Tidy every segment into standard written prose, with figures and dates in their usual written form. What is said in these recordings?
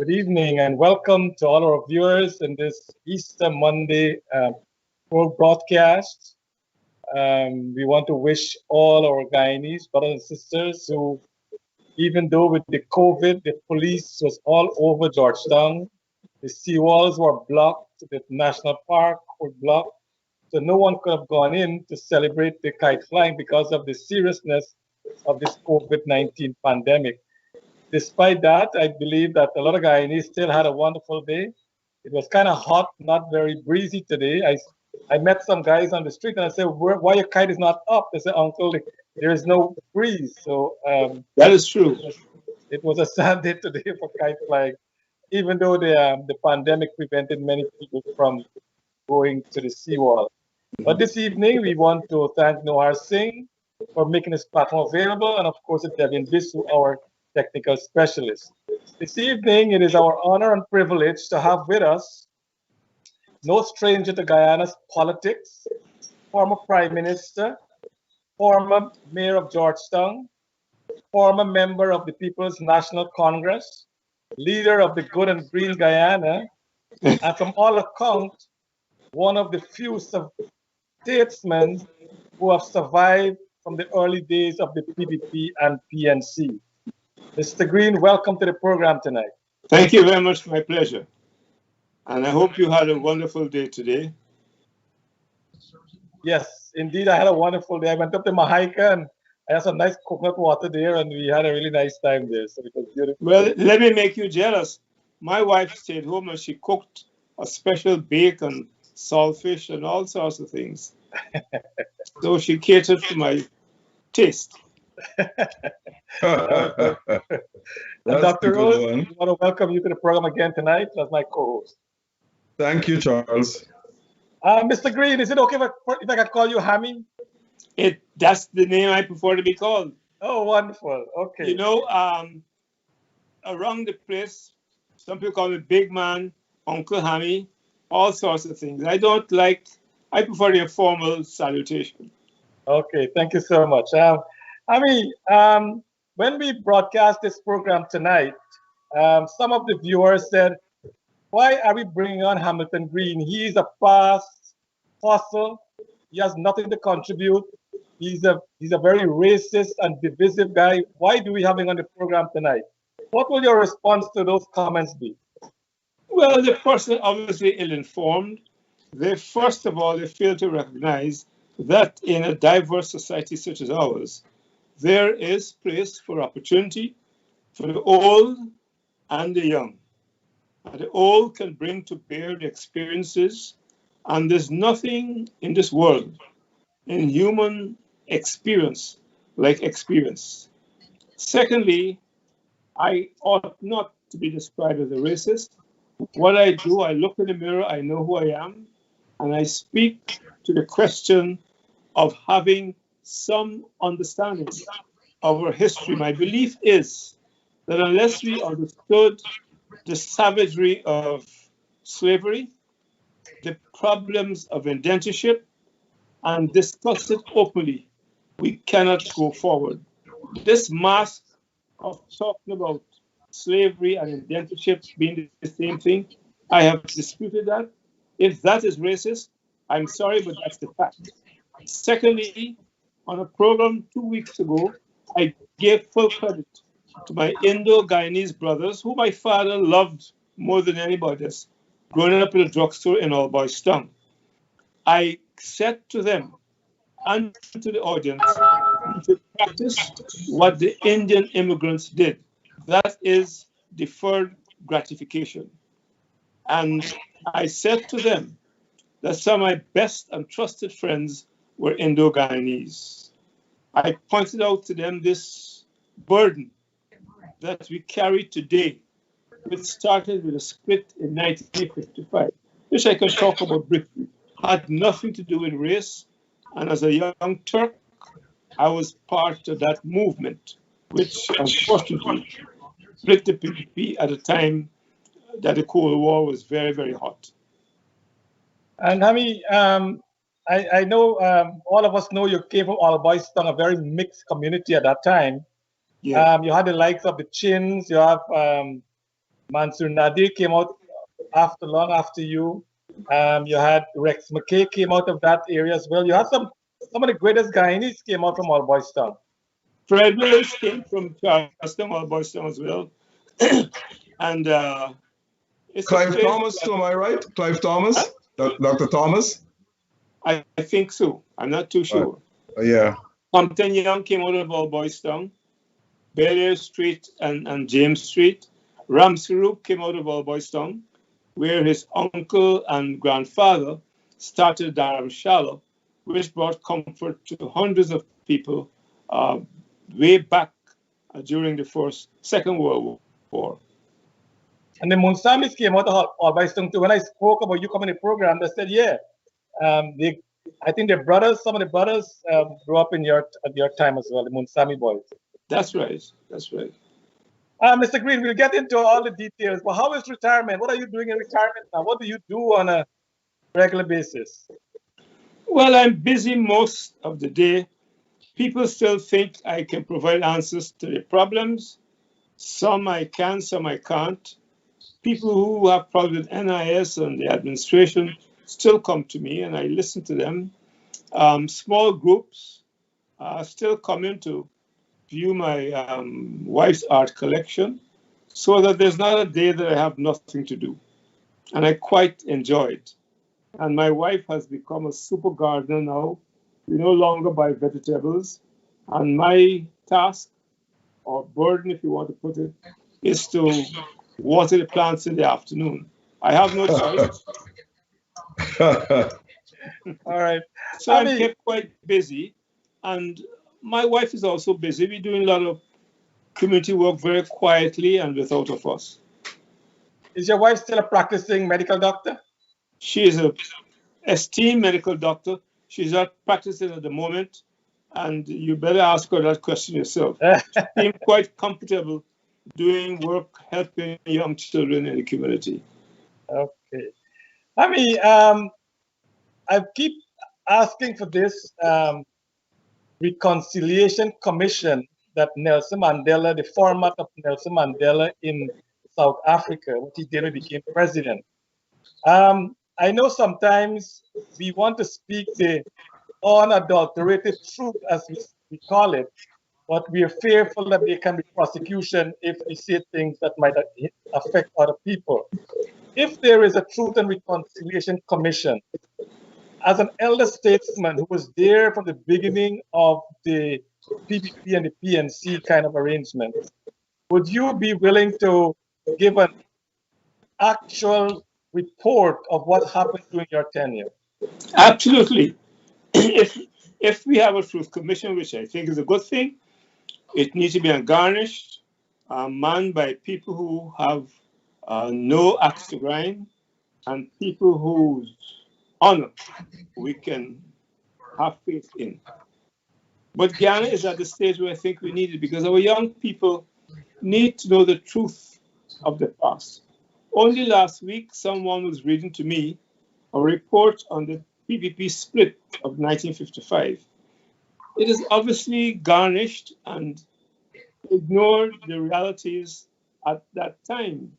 Good evening and welcome to all our viewers in this Easter Monday broadcast. We want to wish all our Guyanese brothers and sisters who, even though with the COVID, the police was all over Georgetown, the seawalls were blocked, the national park was blocked, so no one could have gone in to celebrate the kite flying because of the seriousness of this COVID-19 pandemic. Despite that, I believe that a lot of Guyanese still had a wonderful day. It was kind of hot, not very breezy today. I met some guys on the street and I said, why your kite is not up? They said, Uncle, there is no breeze. So that is true. It was a sad day today for kite flying, even though the pandemic prevented many people from going to the seawall. But this evening, we want to thank Nohar Singh for making this platform available, and of course, Devin Bisu, our technical specialist. This evening, it is our honor and privilege to have with us no stranger to Guyana's politics, former Prime Minister, former Mayor of Georgetown, former member of the People's National Congress, leader of the Good and Green Guyana, and from all accounts, one of the few statesmen who have survived from the early days of the PDP and PNC. Mr. Green, welcome to the program tonight. Thank you very much. My pleasure. And I hope you had a wonderful day today. Yes, indeed, I had a wonderful day. I went up to Mahaika and I had some nice coconut water there, and we had a really nice time there. So it was beautiful. Well, let me make you jealous. My wife stayed home and she cooked a special bacon, saltfish, and all sorts of things. So she catered for my taste. Dr. Rose, I want to welcome you to the program again tonight as my co-host. Thank you, Charles. Mr. Green, is it okay if I can call you Hammy? That's the name I prefer to be called. Oh, wonderful. Okay. You know, around the place, some people call me Big Man, Uncle Hammy, all sorts of things. I prefer the formal salutation. Okay, thank you so much. When we broadcast this program tonight, some of the viewers said, why are we bringing on Hamilton Green? He's a past fossil. He has nothing to contribute. He's a very racist and divisive guy. Why do we have him on the program tonight? What will your response to those comments be? Well, the person obviously ill-informed. First of all, they fail to recognize that in a diverse society such as ours, there is place for opportunity for the old and the young. And the old can bring to bear the experiences, and there's nothing in this world, in human experience, like experience. Secondly, I ought not to be described as a racist. What I do, I look in the mirror, I know who I am, and I speak to the question of having some understanding of our history. My belief is that unless we understood the savagery of slavery, the problems of indentureship, and discuss it openly, we cannot go forward. This mask of talking about slavery and indentureship being the same thing, I have disputed that. If that is racist, I'm sorry, but that's the fact. Secondly, on a program 2 weeks ago, I gave full credit to my Indo-Guyanese brothers, who my father loved more than anybody else, growing up in a drugstore in All Boys Town. I said to them and to the audience to practice what the Indian immigrants did. That is deferred gratification. And I said to them that some of my best and trusted friends were Indo-Guyanese. I pointed out to them this burden that we carry today, which started with a split in 1955, which I can talk about briefly, had nothing to do with race. And as a young Turk, I was part of that movement, which unfortunately split the PDP at a time that the Cold War was very, very hot. And Hami, I know all of us know you came from All Boys Town, a very mixed community at that time. Yeah. You had the likes of the Chins, you have Mansur Nadir came out long after you. You had Rex McKay came out of that area as well. You had some of the greatest Guyanese came out from All Boys Town. Fred Willis came from Charleston, All Boys Town as well. And it's Clive Thomas, too, am I right? Clive Thomas? Dr. Thomas? I think so. I'm not too sure. Yeah. Compton Young came out of All Boys Town. Belair Street and James Street. Ramsey came out of All Boys Town, where his uncle and grandfather started Dharamshala, which brought comfort to hundreds of people way back during the Second World War. And the Munsamis came out of All Boys Town too. When I spoke about you coming to the program, they said, yeah, I think their brothers, some of the brothers grew up at your time as well, the Munsami boys. That's right. That's right. Mr. Green, we'll get into all the details, but how is retirement? What are you doing in retirement now? What do you do on a regular basis? Well, I'm busy most of the day. People still think I can provide answers to their problems. Some I can, some I can't. People who have problems with NIS and the administration still come to me and I listen to them. Small groups still come in to view my wife's art collection, so that there's not a day that I have nothing to do. And I quite enjoy it. And my wife has become a super gardener now. We no longer buy vegetables. And my task, or burden if you want to put it, is to water the plants in the afternoon. I have no choice. All right. So I'm kept quite busy. And my wife is also busy. We're doing a lot of community work very quietly and without a fuss. Is your wife still a practicing medical doctor? She is an esteemed medical doctor. She's not practicing at the moment, and you better ask her that question yourself. She seems quite comfortable doing work, helping young children in the community. Okay. I keep asking for this reconciliation commission that Nelson Mandela, the format of Nelson Mandela in South Africa, what he did when he became president. I know sometimes we want to speak the unadulterated truth, as we call it, but we are fearful that there can be prosecution if we say things that might affect other people. If there is a Truth and Reconciliation Commission, as an elder statesman who was there from the beginning of the PPP and the PNC kind of arrangement, would you be willing to give an actual report of what happened during your tenure? Absolutely. If we have a Truth Commission, which I think is a good thing, it needs to be ungarnished, manned by people who have no axe to grind, and people whose honor we can have faith in. But Ghana is at the stage where I think we need it, because our young people need to know the truth of the past. Only last week, someone was reading to me a report on the PPP split of 1955. It is obviously garnished and ignored the realities at that time.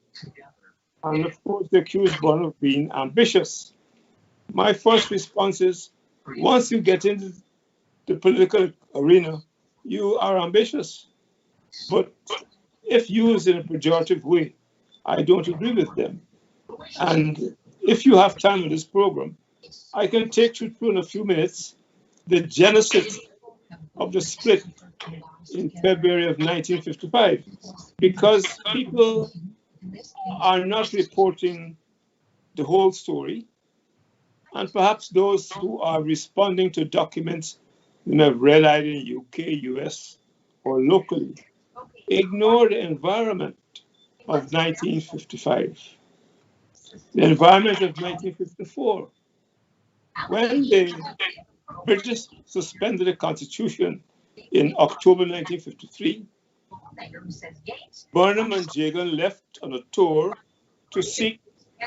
And of course, they accused Bonn of being ambitious. My first response is, once you get into the political arena, you are ambitious. But if used in a pejorative way, I don't agree with them. And if you have time in this program, I can take you through in a few minutes the genesis of the split in February of 1955, because people are not reporting the whole story, and perhaps those who are responding to documents they may have read either in UK, US, or locally, ignore the environment of 1955, the environment of 1954, when the British suspended the Constitution in October 1953. Burnham and Jagan left on a tour to seek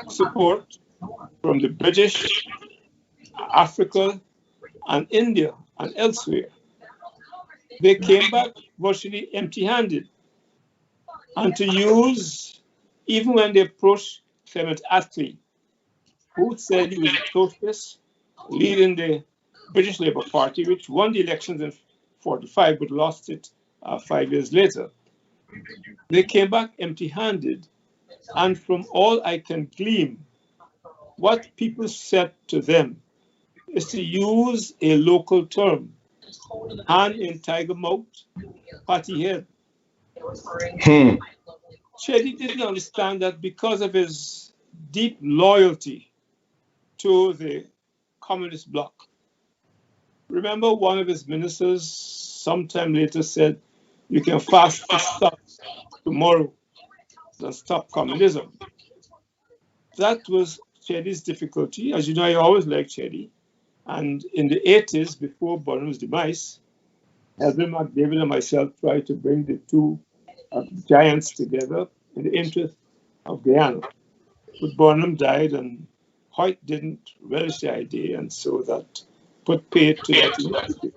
support from the British, Africa, and India, and elsewhere. They came back virtually empty-handed. And to use even when they approached Clement Attlee, who said he was a socialist, leading the British Labour Party, which won the elections in 45 but lost it 5 years later. They came back empty-handed, and from all I can glean, what people said to them is to use a local term, hand in tiger mouth, party head. Chedi didn't understand that because of his deep loyalty to the communist bloc. Remember, one of his ministers sometime later said, you can fast to stop tomorrow than stop communism. That was Chedi's difficulty. As you know, I always liked Chedi. And in the 80s, before Burnham's demise, Edwin McDavid and myself tried to bring the two giants together in the interest of Guyana. But Burnham died, and Hoyt didn't relish the idea, and so that put paid to that initiative.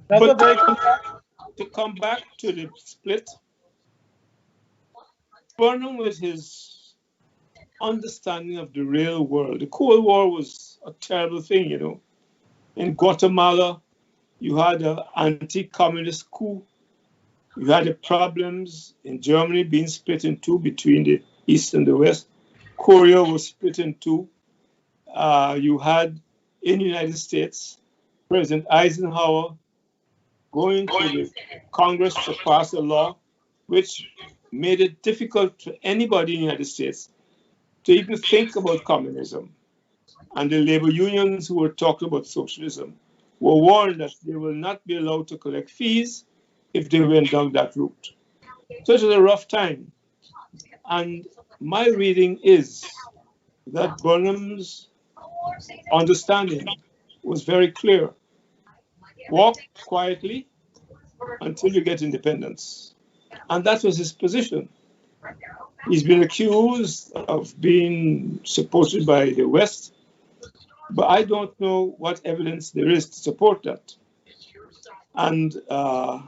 But to come back to the split, Burnham, with his understanding of the real world, the Cold War was a terrible thing, you know. In Guatemala, you had an anti-communist coup. You had the problems in Germany being split in two between the East and the West. Korea was split in two. You had in the United States, President Eisenhower going to the Congress to pass a law which made it difficult for anybody in the United States to even think about communism. And the labor unions who were talking about socialism were warned that they will not be allowed to collect fees if they went down that route. So it was a rough time. And my reading is that Burnham's understanding was very clear. Walk quietly until you get independence. And that was his position. He's been accused of being supported by the West, but I don't know what evidence there is to support that. And our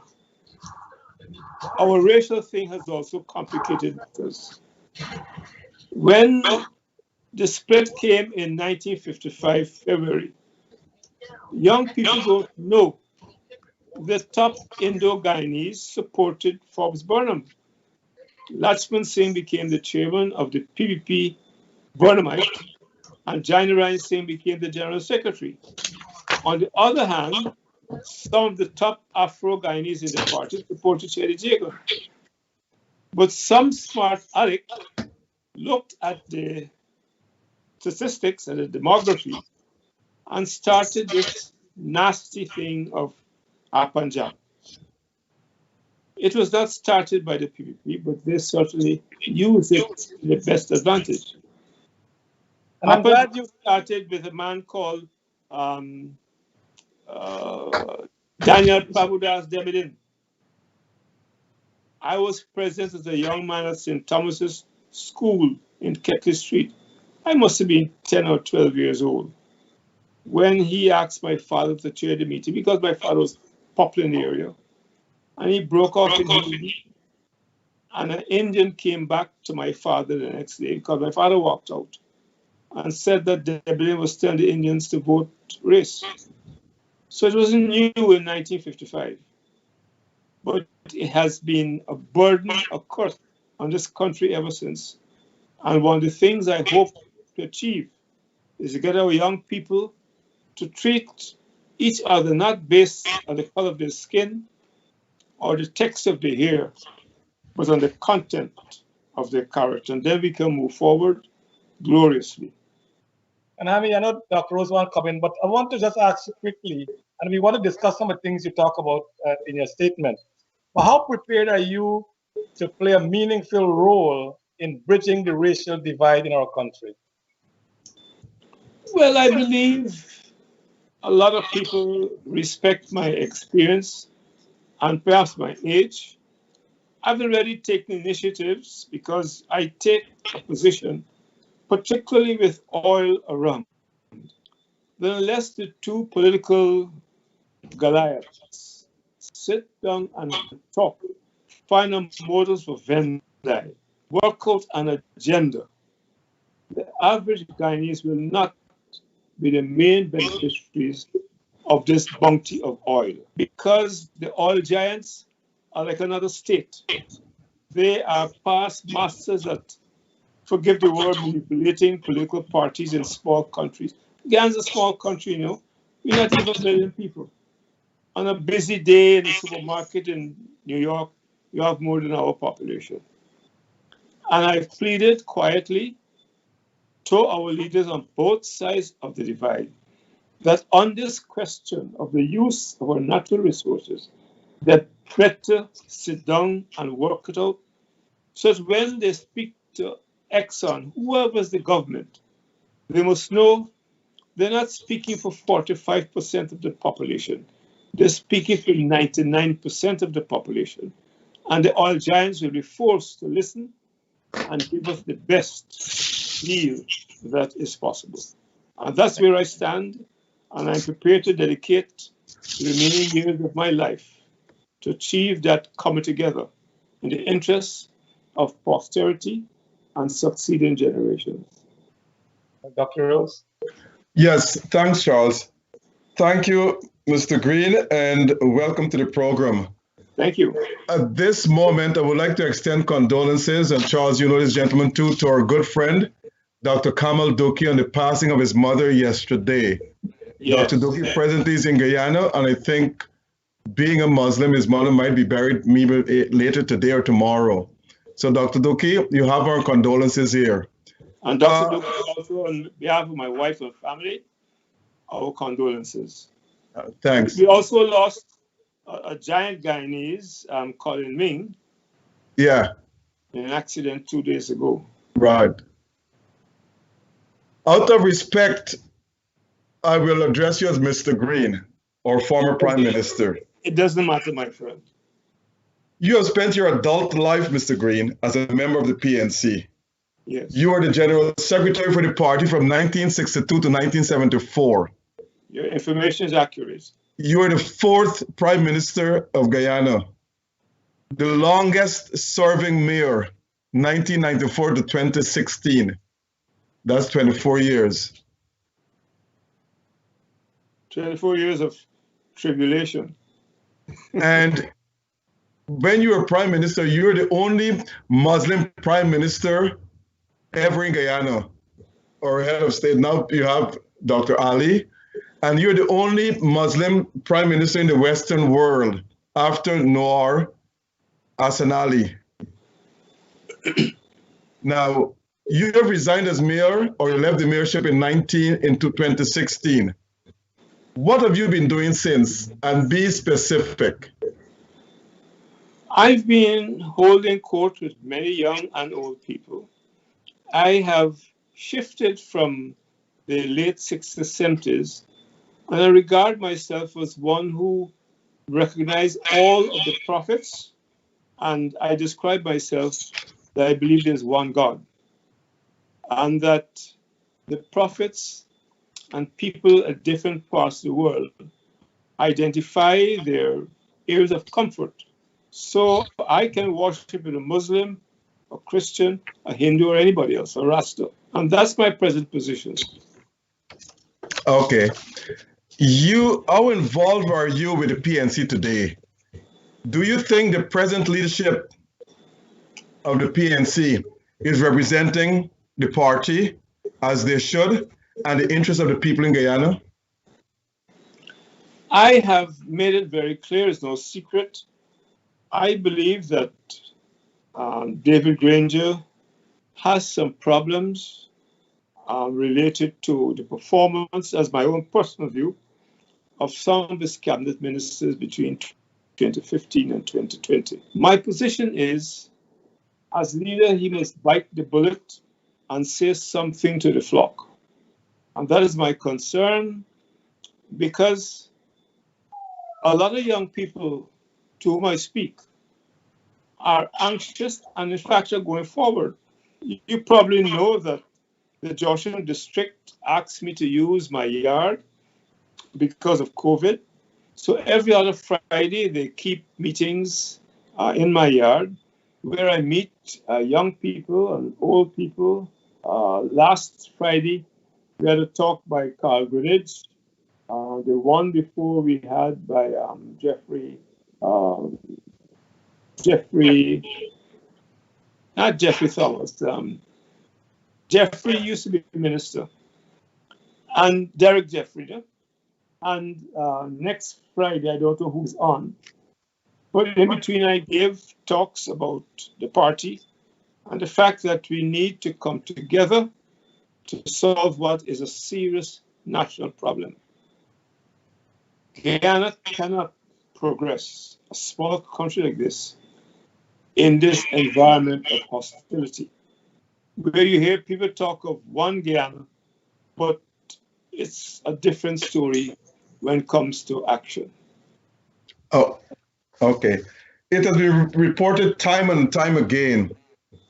racial thing has also complicated matters. When the split came in 1955, February, young people don't know the top Indo-Guyanese supported Forbes Burnham. Lachman Singh became the chairman of the PPP Burnhamite, and Jainarayan Singh became the general secretary. On the other hand, some of the top Afro-Guyanese in the party supported Chedi Jagan. But some smart aleck looked at the statistics and the demography and started this nasty thing of Punjab. It was not started by the PPP, but they certainly used it to the best advantage. And I'm glad you started with a man called Daniel Prabhudas Demidin. I was present as a young man at St. Thomas's School in Ketley Street. I must have been 10 or 12 years old when he asked my father to chair the meeting because my father was popular in the area. And he broke off in Hindi. And an Indian came back to my father the next day because my father walked out and said that Demidin was telling the Indians to vote race. So it wasn't new in 1955. But it has been a burden, a curse on this country ever since. And one of the things I hope to achieve is to get our young people to treat each other not based on the color of their skin or the texture of their hair, but on the content of their character. And then we can move forward gloriously. And I mean, I know Dr. Rose wants to come in, but I want to just ask you quickly, and we want to discuss some of the things you talk about in your statement. But how prepared are you to play a meaningful role in bridging the racial divide in our country? Well, I believe a lot of people respect my experience and perhaps my age. I've already taken initiatives because I take a position, particularly with oil around, that unless the two political Goliaths sit down and talk, find out models for Venn diagram, work out an agenda, the average Guyanese will not be the main beneficiaries of this bounty of oil, because the oil giants are like another state. They are past masters at, forgive the word, manipulating political parties in small countries. Guyana's a small country, you know. We're not even a million people. On a busy day in the supermarket in New York, you have more than our population. And I've pleaded quietly to our leaders on both sides of the divide that on this question of the use of our natural resources, that better sit down and work it out, so that when they speak to Exxon, whoever's the government, they must know they're not speaking for 45% of the population. They're speaking for 99% of the population. And the oil giants will be forced to listen and give us the best deal that is possible. And that's where I stand, and I'm prepared to dedicate the remaining years of my life to achieve that coming together in the interests of posterity and succeeding generations. Dr. Rose? Yes, thanks, Charles. Thank you, Mr. Green, and welcome to the program. Thank you. At this moment, I would like to extend condolences, and Charles, you know this gentleman too, to our good friend, Dr. Kamal Doki, on the passing of his mother yesterday. Yes. Dr. Doki presently is in Guyana, and I think being a Muslim, his mother might be buried maybe later today or tomorrow. So, Dr. Doki, you have our condolences here. And Dr. Doki, also on behalf of my wife and family, our condolences. Thanks. We also lost a giant Guyanese, Colin Ming, Yeah, in an accident 2 days ago. right. Out of respect, I will address you as Mr. Green, or former Prime Minister. It doesn't matter, my friend. You have spent your adult life, Mr. Green, as a member of the PNC. Yes. You were the General Secretary for the party from 1962 to 1974. Your information is accurate. You were the fourth Prime Minister of Guyana, the longest serving mayor, 1994 to 2016. That's 24 years. 24 years of tribulation. And when you were Prime Minister, you were the only Muslim Prime Minister ever in Guyana, or head of state. Now you have Dr. Ali, and you're the only Muslim Prime Minister in the Western world after Noor Hassan Ali. Now, you have resigned as mayor, or you left the mayorship in 2016. What have you been doing since? And be specific. I've been holding court with many young and old people. I have shifted from the late 60s, 70s, and I regard myself as one who recognizes all of the prophets, and I describe myself that I believe there's one God, and that the prophets and people at different parts of the world identify their areas of comfort. So I can worship with a Muslim, a Christian, a Hindu, or anybody else, a Rasta. And that's my present position. Okay. How involved are you with the PNC today? Do you think the present leadership of the PNC is representing the party as they should and the interests of the people in Guyana? I have made it very clear, it's no secret. I believe that David Granger has some problems related to the performance, as my own personal view, of some of his cabinet ministers between 2015 and 2020. My position is, as leader, he must bite the bullet and say something to the flock. And that is my concern, because a lot of young people to whom I speak are anxious and in fact are going forward. You probably know that the Joshua district asked me to use my yard because of COVID. So every other Friday they keep meetings in my yard. where I meet young people and old people. Last Friday, we had a talk by Carl Greenidge. The one before we had by Jeffrey, not Jeffrey Thomas. Jeffrey used to be minister, and Derek Jeffrey. Yeah? And next Friday, I don't know who's on, but in between, I gave talks about the party and the fact that we need to come together to solve what is a serious national problem. Guyana cannot progress, a small country like this, in this environment of hostility, where you hear people talk of one Guyana, but it's a different story when it comes to action. Oh, okay. It has been reported time and time again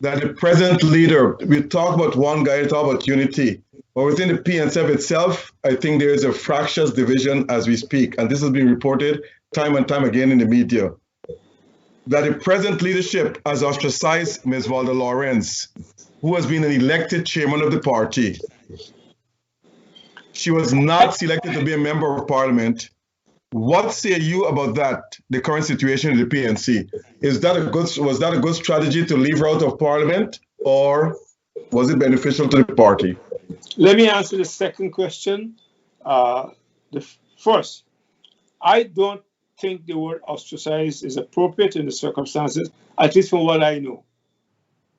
that the present leader, we talk about one guy, talk about unity, but within the PNC itself, I think there is a fractious division as we speak, and this has been reported time and time again in the media, that the present leadership has ostracized Ms. Valda Lawrence, who has been an elected chairman of the party. She was not selected to be a member of parliament. What say you about that, the current situation in the PNC? Was that a good strategy to leave her out of parliament, or was it beneficial to the party? Let me answer the second question. The first, I don't think the word ostracized is appropriate in the circumstances, at least from what I know.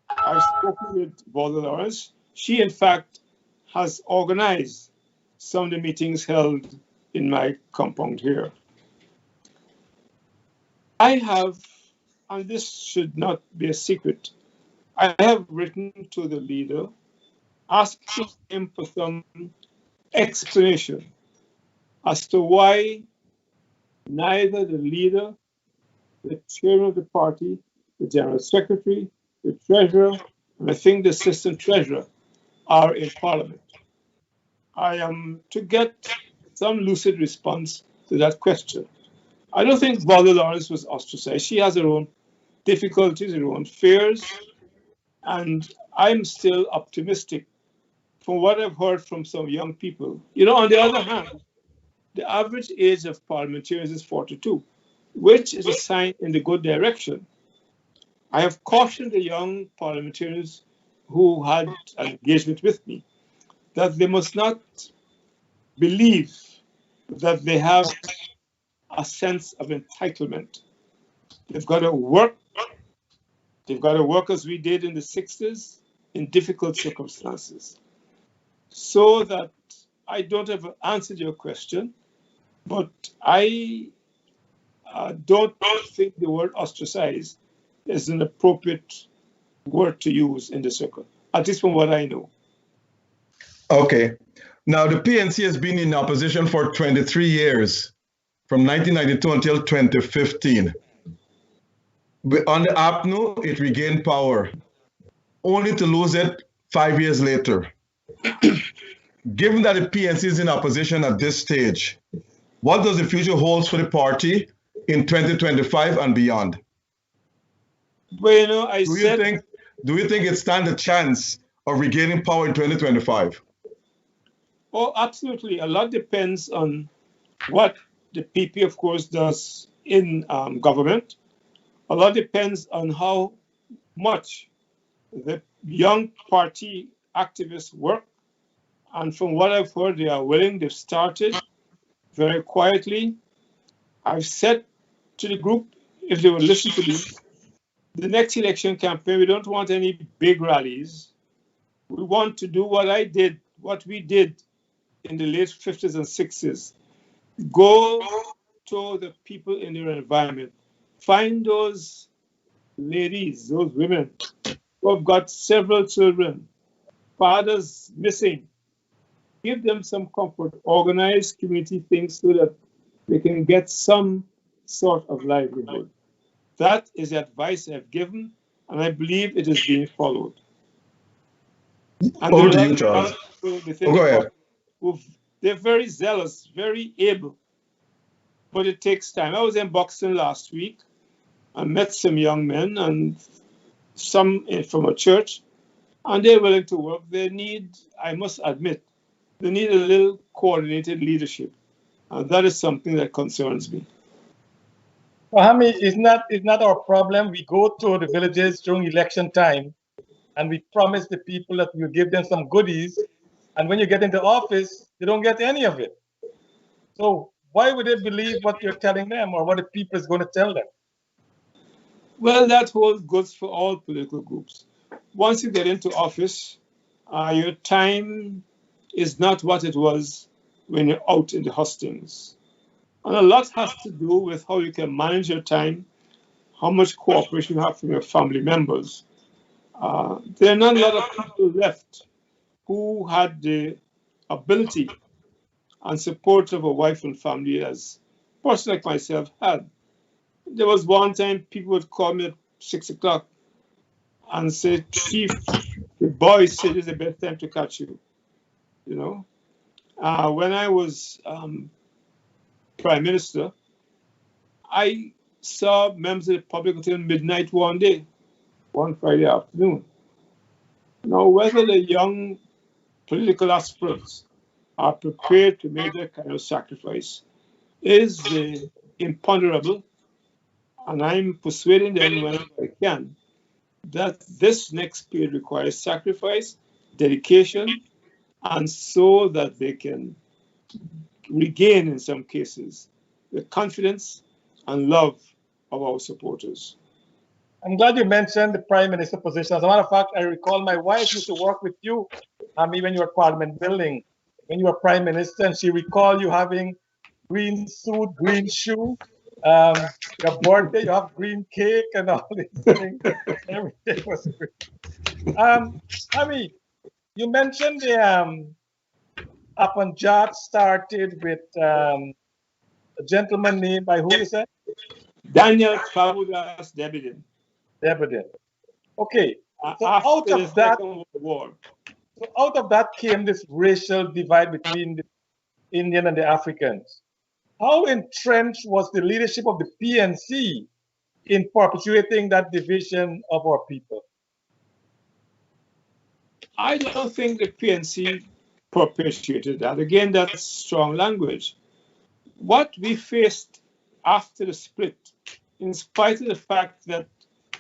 I've spoken with Valda Lawrence. She, in fact, has organized some of the meetings held in my compound here. I have, and this should not be a secret, I have written to the leader asking him for some explanation as to why neither the leader, the chairman of the party, the general secretary, the treasurer, and I think the assistant treasurer are in parliament. I am to get some lucid response to that question. I don't think Valda Lawrence was ostracized. She has her own difficulties, her own fears, and I'm still optimistic from what I've heard from some young people. You know, on the other hand, the average age of parliamentarians is 42, which is a sign in the good direction. I have cautioned the young parliamentarians who had an engagement with me that they must not believe that they have a sense of entitlement. They've got to work. They've got to work as we did in the 60s in difficult circumstances. So that I don't have answered your question, but I don't think the word ostracize is an appropriate word to use in the circle, at least from what I know. Okay. Now, the PNC has been in opposition for 23 years, from 1992 until 2015. On the APNU, it regained power, only to lose it 5 years later. Given that the PNC is in opposition at this stage, what does the future hold for the party in 2025 and beyond? Well, you know, do you think it stands a chance of regaining power in 2025? Oh, absolutely. A lot depends on what the PP, of course, does in government. A lot depends on how much the young party activists work. And from what I've heard, they are willing. They've started very quietly. I've said to the group, if they would listen to me, the next election campaign, we don't want any big rallies. We want to do what we did in the late 50s and 60s. Go to the people in their environment. Find those ladies, those women who have got several children, fathers missing. Give them some comfort. Organize community things so that they can get some sort of livelihood. That is the advice I've given, and I believe it is being followed. And over to you, Charles. Go ahead. They're very zealous, very able, but it takes time. I was in Buxton last week. I met some young men, and some from a church, and they're willing to work. They need, I must admit, they need a little coordinated leadership. And that is something that concerns me. Well, I mean, it's not our problem. We go to the villages during election time and we promise the people that we'll give them some goodies. And when you get into office, they don't get any of it. So why would they believe what you're telling them or what the people is going to tell them? Well, that holds good for all political groups. Once you get into office, your time is not what it was when you're out in the hustings. And a lot has to do with how you can manage your time, how much cooperation you have from your family members. There are not a lot of people left who had the ability and support of a wife and family as a person like myself had. There was one time people would call me at 6 o'clock and say, Chief, the boys said it's the best time to catch you. You know, when I was Prime Minister, I saw members of the public until midnight one day, one Friday afternoon. Now, whether the young political aspirants are prepared to make that kind of sacrifice is imponderable, and I'm persuading them whenever I can that this next period requires sacrifice, dedication, and so that they can regain, in some cases, the confidence and love of our supporters. I'm glad you mentioned the prime minister position. As a matter of fact, I recall my wife used to work with you, when you were at Parliament Building, when you were prime minister, and she recalled you having green suit, green shoe, your birthday, you have green cake and all these things. Everything was great. You mentioned the Punjab started with a gentleman named by who you said? Daniel Fabulas Debiden. Debiden. Okay. So after the Second World War. So out of that came this racial divide between the Indian and the Africans. How entrenched was the leadership of the PNC in perpetuating that division of our people? I don't think the PNC perpetuated that. Again, that's strong language. What we faced after the split, in spite of the fact that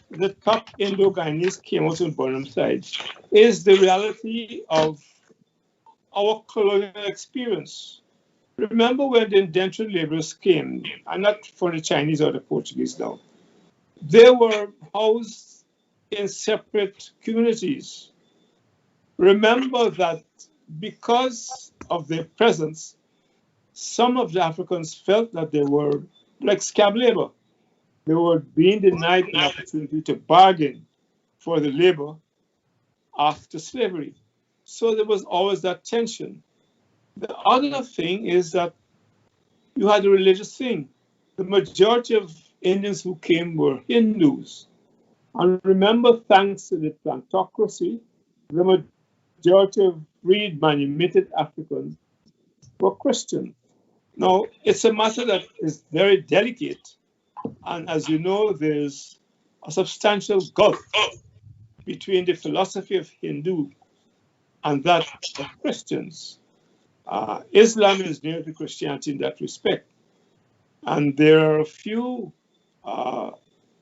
the top Indo-Guyanese came out on Burnham's side, is the reality of our colonial experience. Remember when the indentured laborers came, and not for the Chinese or the Portuguese now, they were housed in separate communities. Remember that because of their presence, some of the Africans felt that they were like scab labor. They were being denied an opportunity to bargain for the labor after slavery. So there was always that tension. The other thing is that you had a religious thing. The majority of Indians who came were Hindus. And remember, thanks to the plantocracy, the majority of freed manumitted Africans were Christian. Now, it's a matter that is very delicate. And as you know, there's a substantial gulf between the philosophy of Hindu and that of Christians. Islam is near to Christianity in that respect. And there are a few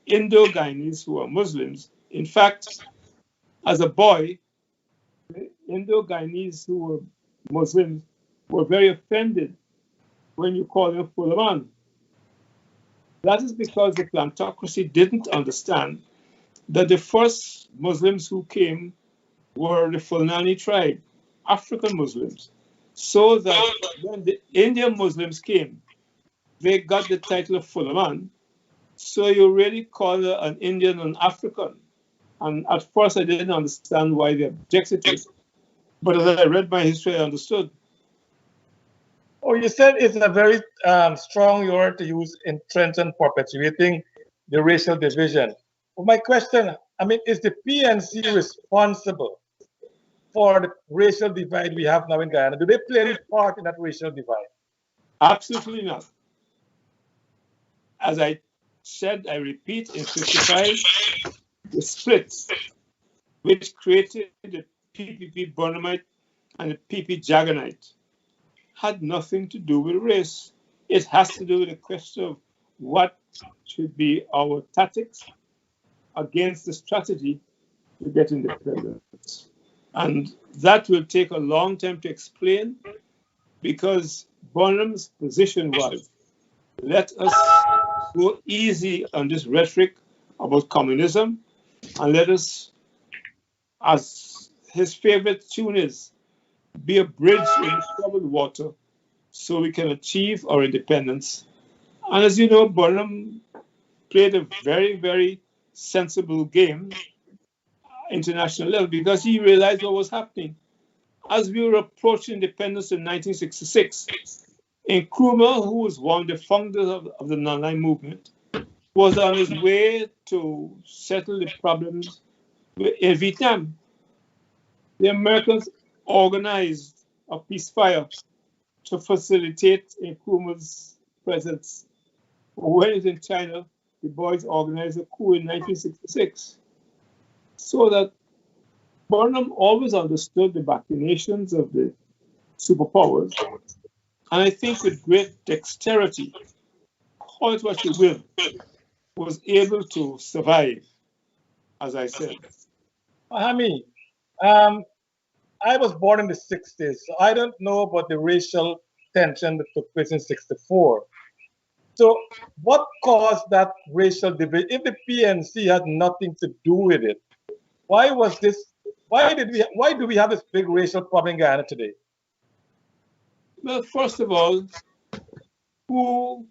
Indo-Guyanese who are Muslims. In fact, as a boy, the Indo-Guyanese who were Muslims were very offended when you call them Fulaman. That is because the plantocracy didn't understand that the first Muslims who came were the Fulani tribe, African Muslims. So that when the Indian Muslims came, they got the title of Fulaman. So you really call an Indian an African. And at first I didn't understand why they objected to it. But as I read my history, I understood. Oh, you said it's a very strong word to use, entrenched and perpetuating the racial division. Well, my question, is the PNC responsible for the racial divide we have now in Guyana? Do they play any part in that racial divide? Absolutely not. As I said, I repeat, in 1955, the splits, which created the PPP Burnhamite and the PP Jaganite, had nothing to do with race. It has to do with the question of what should be our tactics against the strategy to get independence. And that will take a long time to explain, because Burnham's position was, let us go easy on this rhetoric about communism, and let us, as his favorite tune is, be a bridge in troubled water so we can achieve our independence. And as you know, Burnham played a very, very sensible game international level, because he realized what was happening. As we were approaching independence in 1966, Nkrumah, who was one of the founders of the non-aligned movement, was on his way to settle the problems in Vietnam. The Americans organized a ceasefire to facilitate Nkrumah's presence. When he was in China, the boys organized a coup in 1966. So that Burnham always understood the machinations of the superpowers, and I think with great dexterity, call it what you will, was able to survive, as I said. Hami, I was born in the 60s, so I don't know about the racial tension that took place in 64. So what caused that racial debate? If the PNC had nothing to do with it, why do we have this big racial problem in Guyana today? Well, first of all, who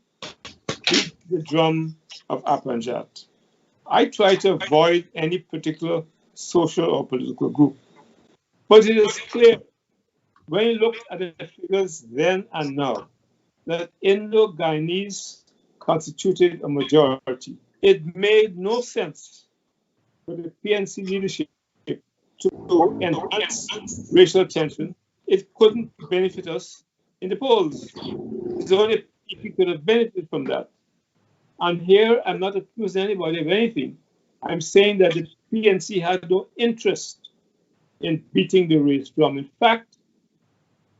beat the drum of Apanjat? I try to avoid any particular social or political group. But it is clear, when you look at the figures then and now, that Indo-Guyanese constituted a majority. It made no sense for the PNC leadership to enhance racial tension. It couldn't benefit us in the polls. It's only people could have benefited from that. And here, I'm not accusing anybody of anything. I'm saying that the PNC had no interest in beating the race drum. In fact,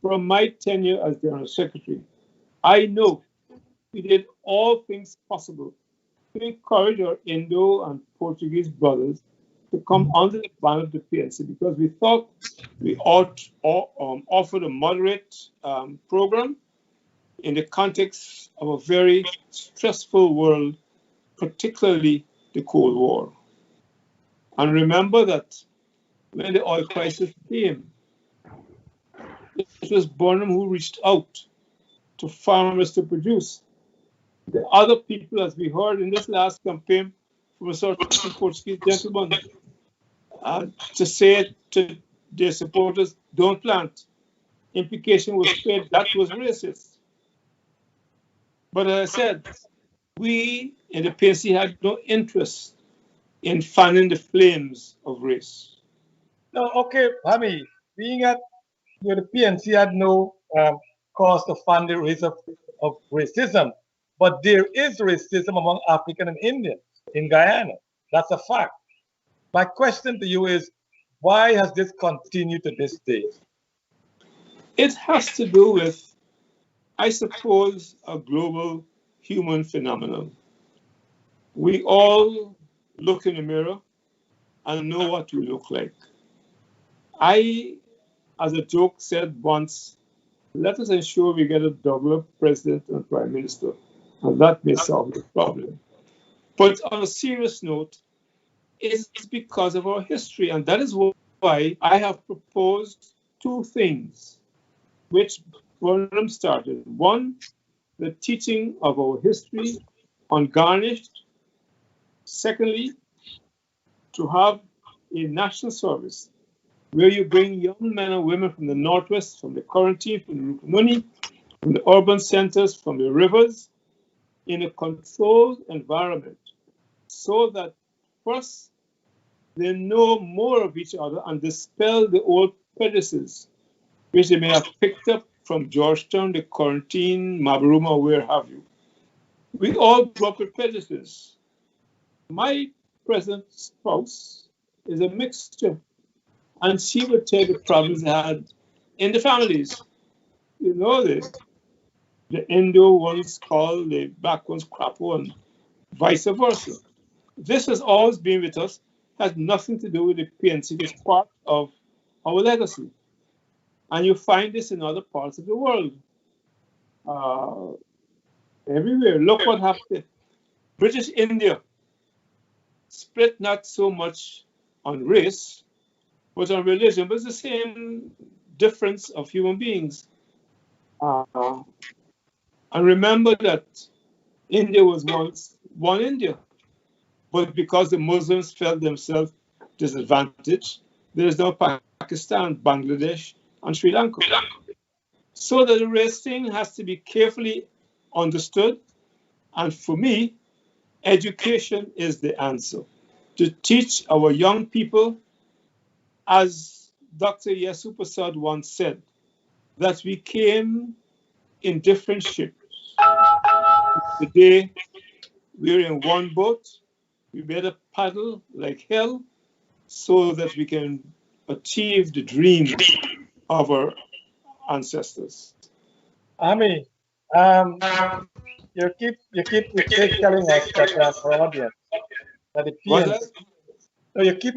from my tenure as General Secretary, I know we did all things possible to encourage our Indo and Portuguese brothers to come under the banner of the PNC, because we thought we ought offer a moderate program in the context of a very stressful world, particularly the Cold War. And remember that when the oil crisis came, it was Burnham who reached out to farmers to produce. The other people, as we heard in this last campaign from a certain Portuguese gentleman, to say to their supporters, don't plant. Implication was clear that was racist. But as I said, we in the PNC had no interest in fanning the flames of race. No, okay, Hami, being at the PNC had no cause to fund the race of racism, but there is racism among African and Indians in Guyana. That's a fact. My question to you is, why has this continued to this day? It has to do with, I suppose, a global human phenomenon. We all look in the mirror and know what we look like. I, as a joke, said once, let us ensure we get a double president and prime minister, and that may solve the problem. But on a serious note, it's because of our history, and that is why I have proposed two things which Burnham started. One, the teaching of our history ungarnished. Secondly, to have a national service where you bring young men and women from the Northwest, from the Quarantine, from the Rupununi, from the urban centers, from the rivers, in a controlled environment, so that first they know more of each other and dispel the old prejudices which they may have picked up from Georgetown, the Quarantine, Mabaruma, where have you. We all grew up with prejudices. My present spouse is a mixture. And she would tell the problems they had in the families. You know, the Indo ones call the black ones crap one, vice versa. This has always been with us, has nothing to do with the PNC. It's part of our legacy. And you find this in other parts of the world. Uh, Everywhere. Look what happened. British India split not so much on race, but on religion, but it's the same difference of human beings. Uh, and remember that India was once one India, but because the Muslims felt themselves disadvantaged, there is now Pakistan, Bangladesh, and Sri Lanka. So that the race thing has to be carefully understood. And for me, education is the answer. To teach our young people, as Dr. Yesu Prasad once said, that we came in different ships. Today, we're in one boat. We better paddle like hell so that we can achieve the dream of our ancestors. Ami, you keep telling us that our audience that the PNC. So you keep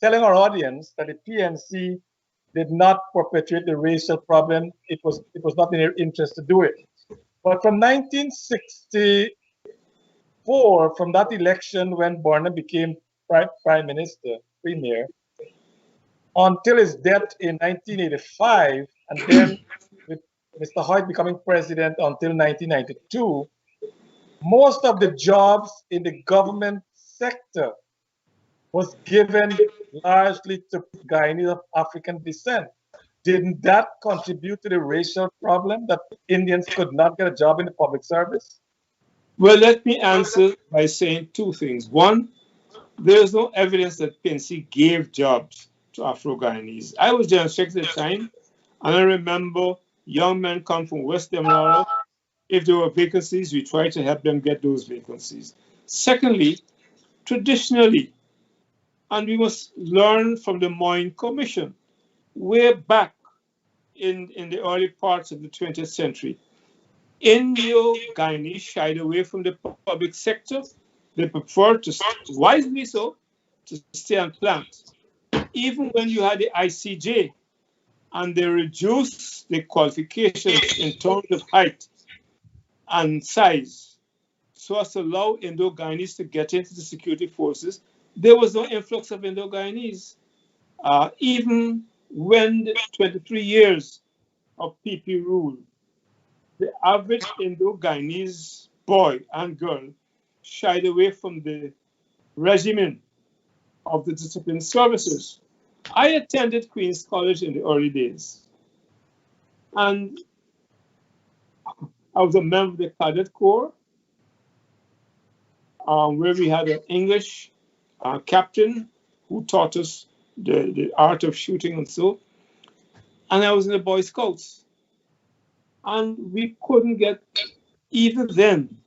telling our audience that the PNC did not perpetuate the racial problem. It was not in their interest to do it. But from 1964, from that election when Barnum became prime minister, premier, until his death in 1985, and then with Mr. Hoyt becoming president until 1992, most of the jobs in the government sector was given largely to Guyanese of African descent. Didn't that contribute to the racial problem that Indians could not get a job in the public service? Well, let me answer by saying two things. One, there is no evidence that PNC gave jobs to Afro-Guyanese. I was general secretary at the time, and I remember young men come from West Demerara. If there were vacancies, we tried to help them get those vacancies. Secondly, traditionally, and we must learn from the Moyne Commission, way back in the early parts of the 20th century, Indo-Guyanese shied away from the public sector. They preferred to, wisely so, to stay and plant. Even when you had the ICJ and they reduced the qualifications in terms of height and size so as to allow Indo-Guyanese to get into the security forces, there was no influx of Indo-Guyanese. Even when the 23 years of PP rule, the average Indo-Guyanese boy and girl shied away from the regimen of the disciplined services. I attended Queen's College in the early days, and I was a member of the Cadet Corps, where we had an English captain who taught us the art of shooting and so. And I was in the Boy Scouts. And we couldn't get, even then,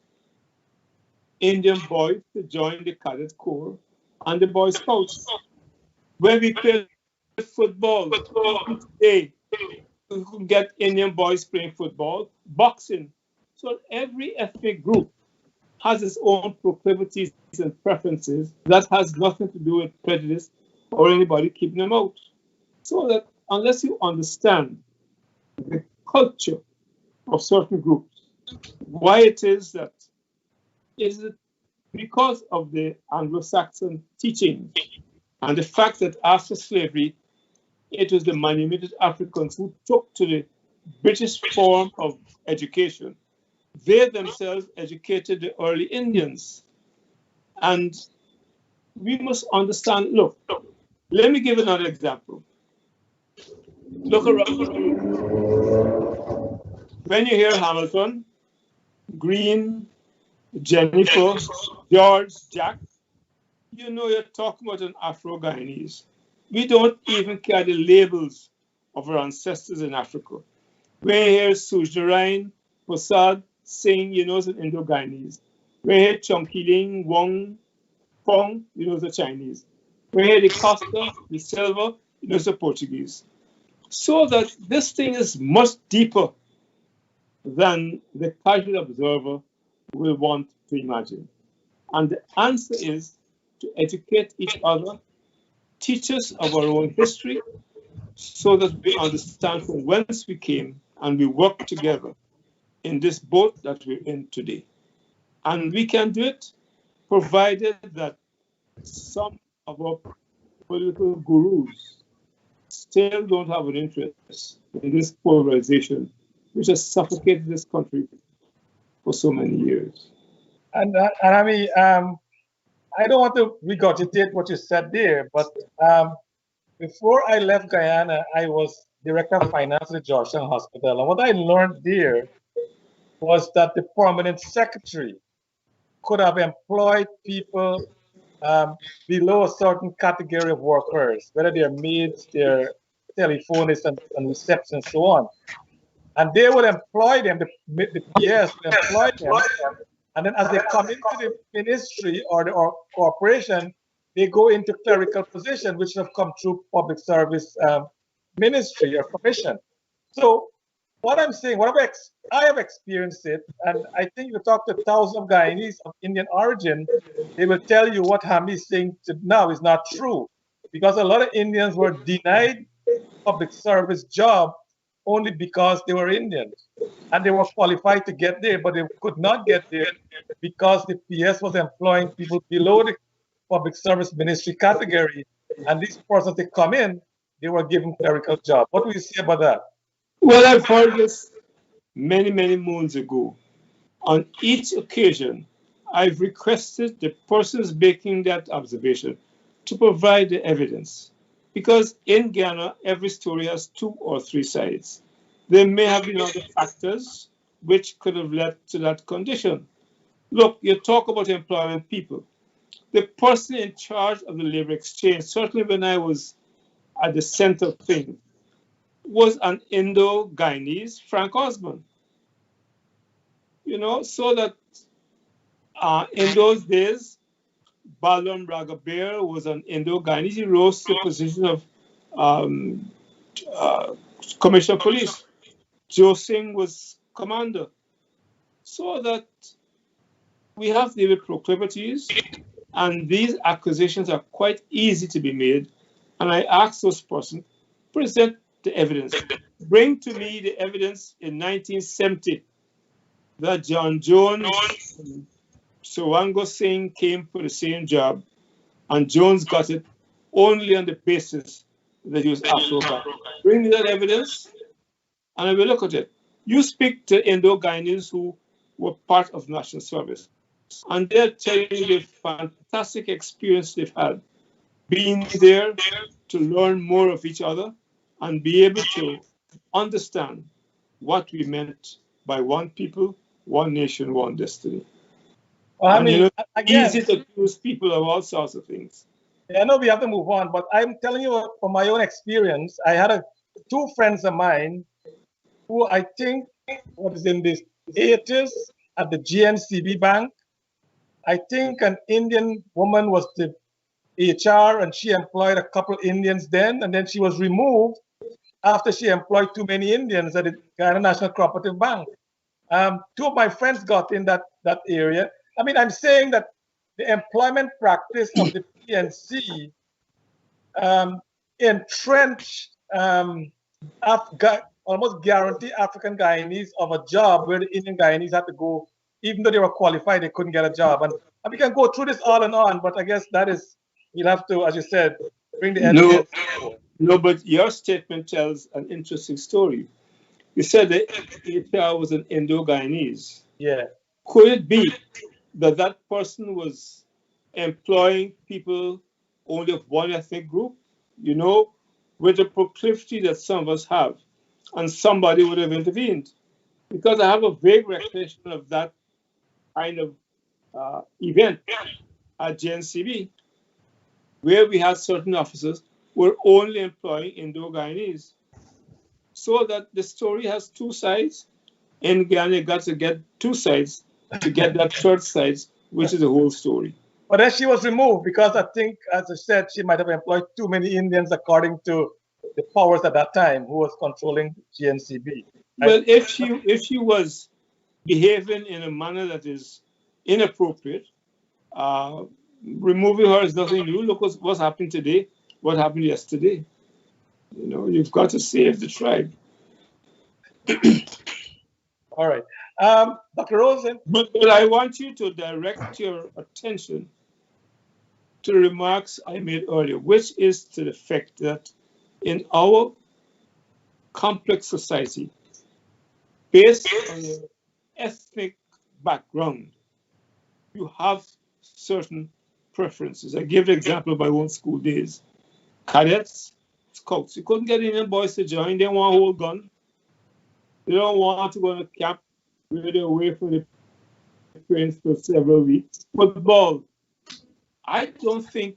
Indian boys to join the Cadet Corps and the Boy Scouts. When we played football, today, we could get Indian boys playing football, boxing. So every ethnic group has its own proclivities and preferences that has nothing to do with prejudice or anybody keeping them out. So that unless you understand the culture of certain groups, why it is that, is it because of the Anglo-Saxon teaching and the fact that after slavery, it was the manumitted Africans who took to the British form of education. They themselves educated the early Indians. And we must understand, look, let me give another example. Look around. When you hear Hamilton, Green, Jennifer, George, Jack, you know you're talking about an Afro-Guyanese. We don't even carry the labels of our ancestors in Africa. When you hear Sujnarain, Prasad, Singh, you know it's an Indo-Guyanese. When you hear Chonkiling, Wong, Fong, you know, the Chinese. When you hear the Costa, the Silva, you know, the Portuguese. So that this thing is much deeper than the casual observer will want to imagine. And the answer is to educate each other, teach us of our own history, so that we understand from whence we came and we work together in this boat that we're in today. And we can do it provided that some of our political gurus still don't have an interest in this polarization, which has suffocated this country for so many years. And I mean, I don't want to regurgitate what you said there, but before I left Guyana, I was director of finance at the Georgetown Hospital. And what I learned there was that the permanent secretary could have employed people below a certain category of workers, whether they're maids, they're telephonists, and receptionists, and so on. And they would employ them, the PS would employ them, and then as they come into the ministry or the corporation, they go into clerical position, which have come through public service ministry or commission. So what I'm saying, I have experienced it, and I think if you talk to thousands of Guyanese of Indian origin, they will tell you what Hami is saying now is not true, because a lot of Indians were denied public service job only because they were Indians, and they were qualified to get there, but they could not get there because the PS was employing people below the public service ministry category, and these persons, they come in, they were given clerical job. What do you say about that? Well, I've heard this many, many moons ago. On each occasion, I've requested the persons making that observation to provide the evidence. Because in Ghana, every story has 2 or 3 sides. There may have been other factors which could have led to that condition. Look, you talk about employment people. The person in charge of the labor exchange, certainly when I was at the center of things, was an Indo-Guyanese, Frank Osborne. You know, so that in those days, Balam Ragabir was an Indo-Guyanese. He rose to the position of Commissioner of Police. Joe Singh was commander. So that we have the proclivities, and these acquisitions are quite easy to be made. And I ask those persons, present the evidence. Bring to me the evidence in 1970 that John Jones and Suwango Singh came for the same job, and Jones got it only on the basis that he was Afro-Black. Bring me that evidence, and I will look at it. You speak to Indo-Guyanese who were part of national service, and they're telling you the fantastic experience they've had being there to learn more of each other and be able to understand what we meant by one people, one nation, one destiny. Well, I mean, you know, again, easy to accuse people of all sorts of things. I know we have to move on, but I'm telling you from my own experience, I had 2 friends of mine who I think was in the 80s at the GNCB Bank. I think an Indian woman was the HR, and she employed a couple Indians then, and then she was removed after she employed too many Indians at the Ghana National Cooperative Bank. 2 of my friends got in that area. I mean, I'm saying that the employment practice of the PNC entrenched almost guarantee African Guyanese of a job where the Indian Guyanese had to go, even though they were qualified, they couldn't get a job. And we can go through this on and on, but I guess that is, you'll have to, as you said, bring the evidence. No, but your statement tells an interesting story. You said that HR was an Indo-Guyanese. Yeah. Could it be that that person was employing people only of one ethnic group, you know, with the proclivity that some of us have, and somebody would have intervened? Because I have a vague recollection of that kind of event at GNCB, where we had certain officers who were only employing Indo-Guyanese. So that the story has 2 sides. In Ghana, you got to get 2 sides to get that third side, which is the whole story. But then she was removed because I think, as I said, she might have employed too many Indians according to the powers at that time who was controlling GNCB. Well, if she was behaving in a manner that is inappropriate, removing her is nothing new. Look what's happened today, what happened yesterday. You know, you've got to save the tribe. All right. Dr. Rosen. But I want you to direct your attention to the remarks I made earlier, which is to the fact that in our complex society, based on your ethnic background, you have certain preferences. I gave the example of my own school days. Cadets, scouts, you couldn't get Indian boys to join. They want a whole gun. They don't want to go to camp where they're away from the parents for several weeks. Football. I don't think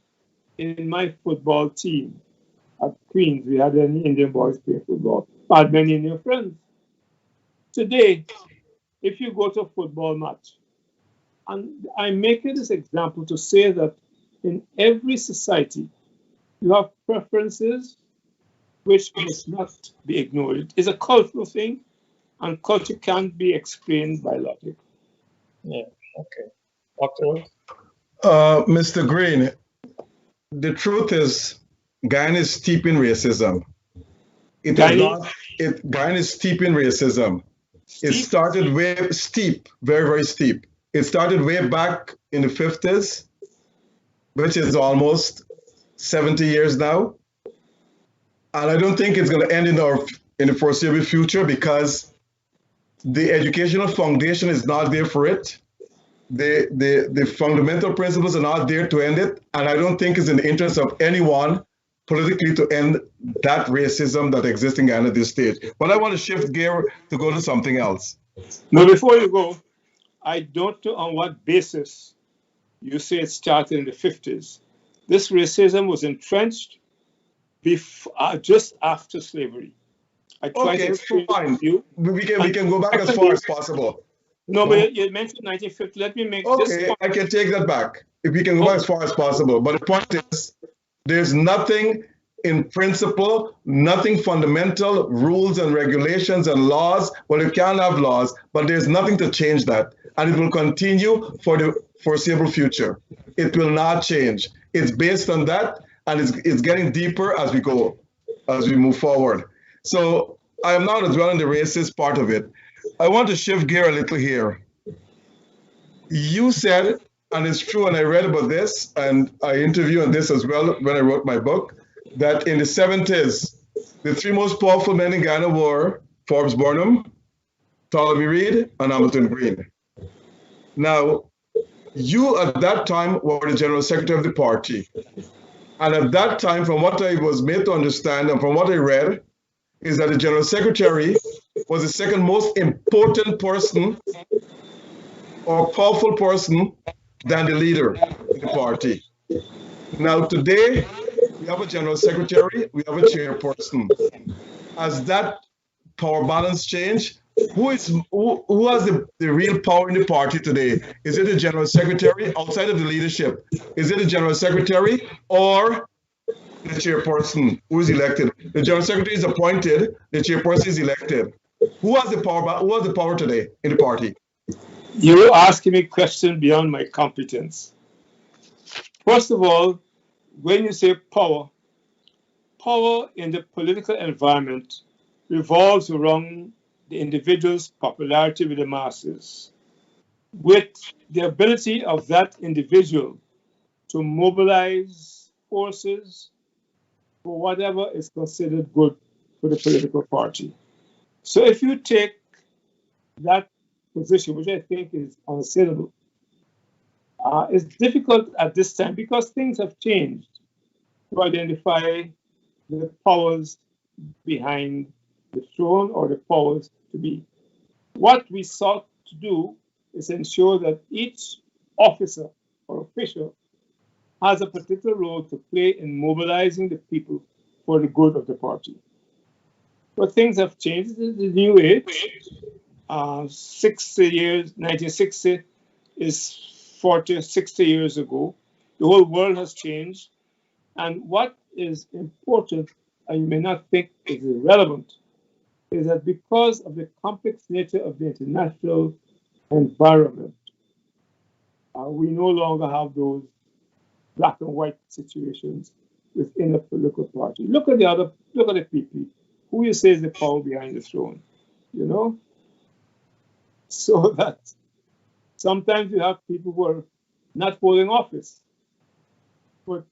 in my football team at Queens we had any Indian boys playing football. I had many Indian friends. Today, if you go to a football match, and I'm making this example to say that in every society, you have preferences which must not be ignored. It is a cultural thing, and culture can't be explained by logic. Yeah, okay. Dr. Mr. Green, the truth is, Guyana is steep in racism. Guyana is steep in racism. It started way steep, very, very steep. It started way back in the 50s, which is almost 70 years now. And I don't think it's going to end in the foreseeable future because the educational foundation is not there for it. The fundamental principles are not there to end it. And I don't think it's in the interest of anyone politically to end that racism that exists in Ghana at this stage. But I want to shift gear to go to something else. Now, before you go, I don't know on what basis you say it started in the 50s. This racism was entrenched just after slavery. Okay, fine. We can go back as far as possible. No, but you mentioned 1950. Let me make this point. I can take that back. If we can go back as far as possible. But the point is, there's nothing in principle, nothing fundamental, rules and regulations and laws. Well, you can have laws, but there's nothing to change that. And it will continue for the foreseeable future. It will not change. It's based on that, and it's getting deeper as we move forward. So I am not dwelling the racist part of it. I want to shift gear a little here. You said, and it's true, and I read about this, and I interviewed on this as well when I wrote my book, that in the 70s, the three most powerful men in Ghana were Forbes Burnham, Ptolemy Reed, and Hamilton Green. Now, you at that time were the general secretary of the party. And at that time, from what I was made to understand and from what I read, is that the general secretary was the second most important person or powerful person than the leader in the party. Now today, we have a general secretary, we have a chairperson. As that power balance change, who has the real power in the party today? Is it the general secretary outside of the leadership? Is it the general secretary or the chairperson who is elected? The general secretary is appointed, the chairperson is elected. Who has the power? Who has the power today in the party? You're asking me questions beyond my competence. First of all, when you say power, power in the political environment revolves around the individual's popularity with the masses, with the ability of that individual to mobilize forces for whatever is considered good for the political party. So if you take that position, which I think is unassailable, it's difficult at this time because things have changed to identify the powers behind the throne or the powers to be. What we sought to do is ensure that each officer or official has a particular role to play in mobilizing the people for the good of the party. But things have changed. This is the new age. 60 years, 1960 is 40, 60 years ago. The whole world has changed. And what is important, and you may not think is irrelevant, is that because of the complex nature of the international environment, we no longer have those black and white situations within a political party. Look at the PP. Who you say is the power behind the throne? You know? So that sometimes you have people who are not holding office, but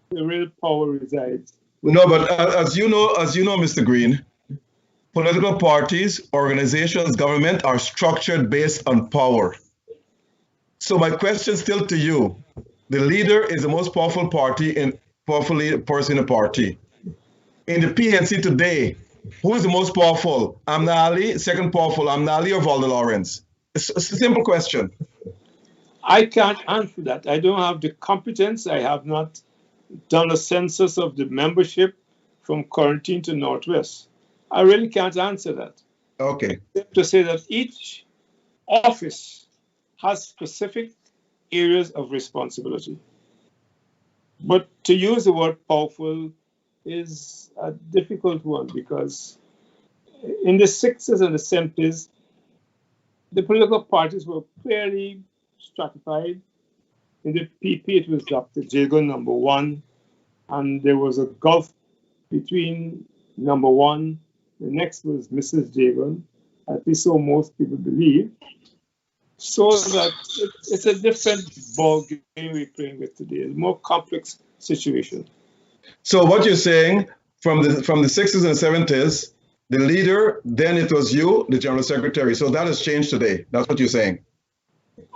the real power resides. No, but as you know, Mr. Green, political parties, organizations, government are structured based on power. So my question still to you: the leader is the most powerful person in a party. In the PNC today, who is the most powerful? Amnali, second powerful, Amnali or Valda Lawrence? It's a simple question. I can't answer that. I don't have the competence. I have not done a census of the membership from Quarantine to Northwest. I really can't answer that. Okay. To say that each office has specific areas of responsibility. But to use the word powerful is a difficult one because in the 60s and the 70s, the political parties were clearly stratified. In the PP, it was Dr. Jagan, number one, and there was a gulf between number one. The next was Mrs. Jagan, at least so most people believe. So that it's a different ball game we're playing with today, a more complex situation. So what you're saying from the 60s and 70s, the leader, then it was you, the general secretary. So that has changed today. That's what you're saying.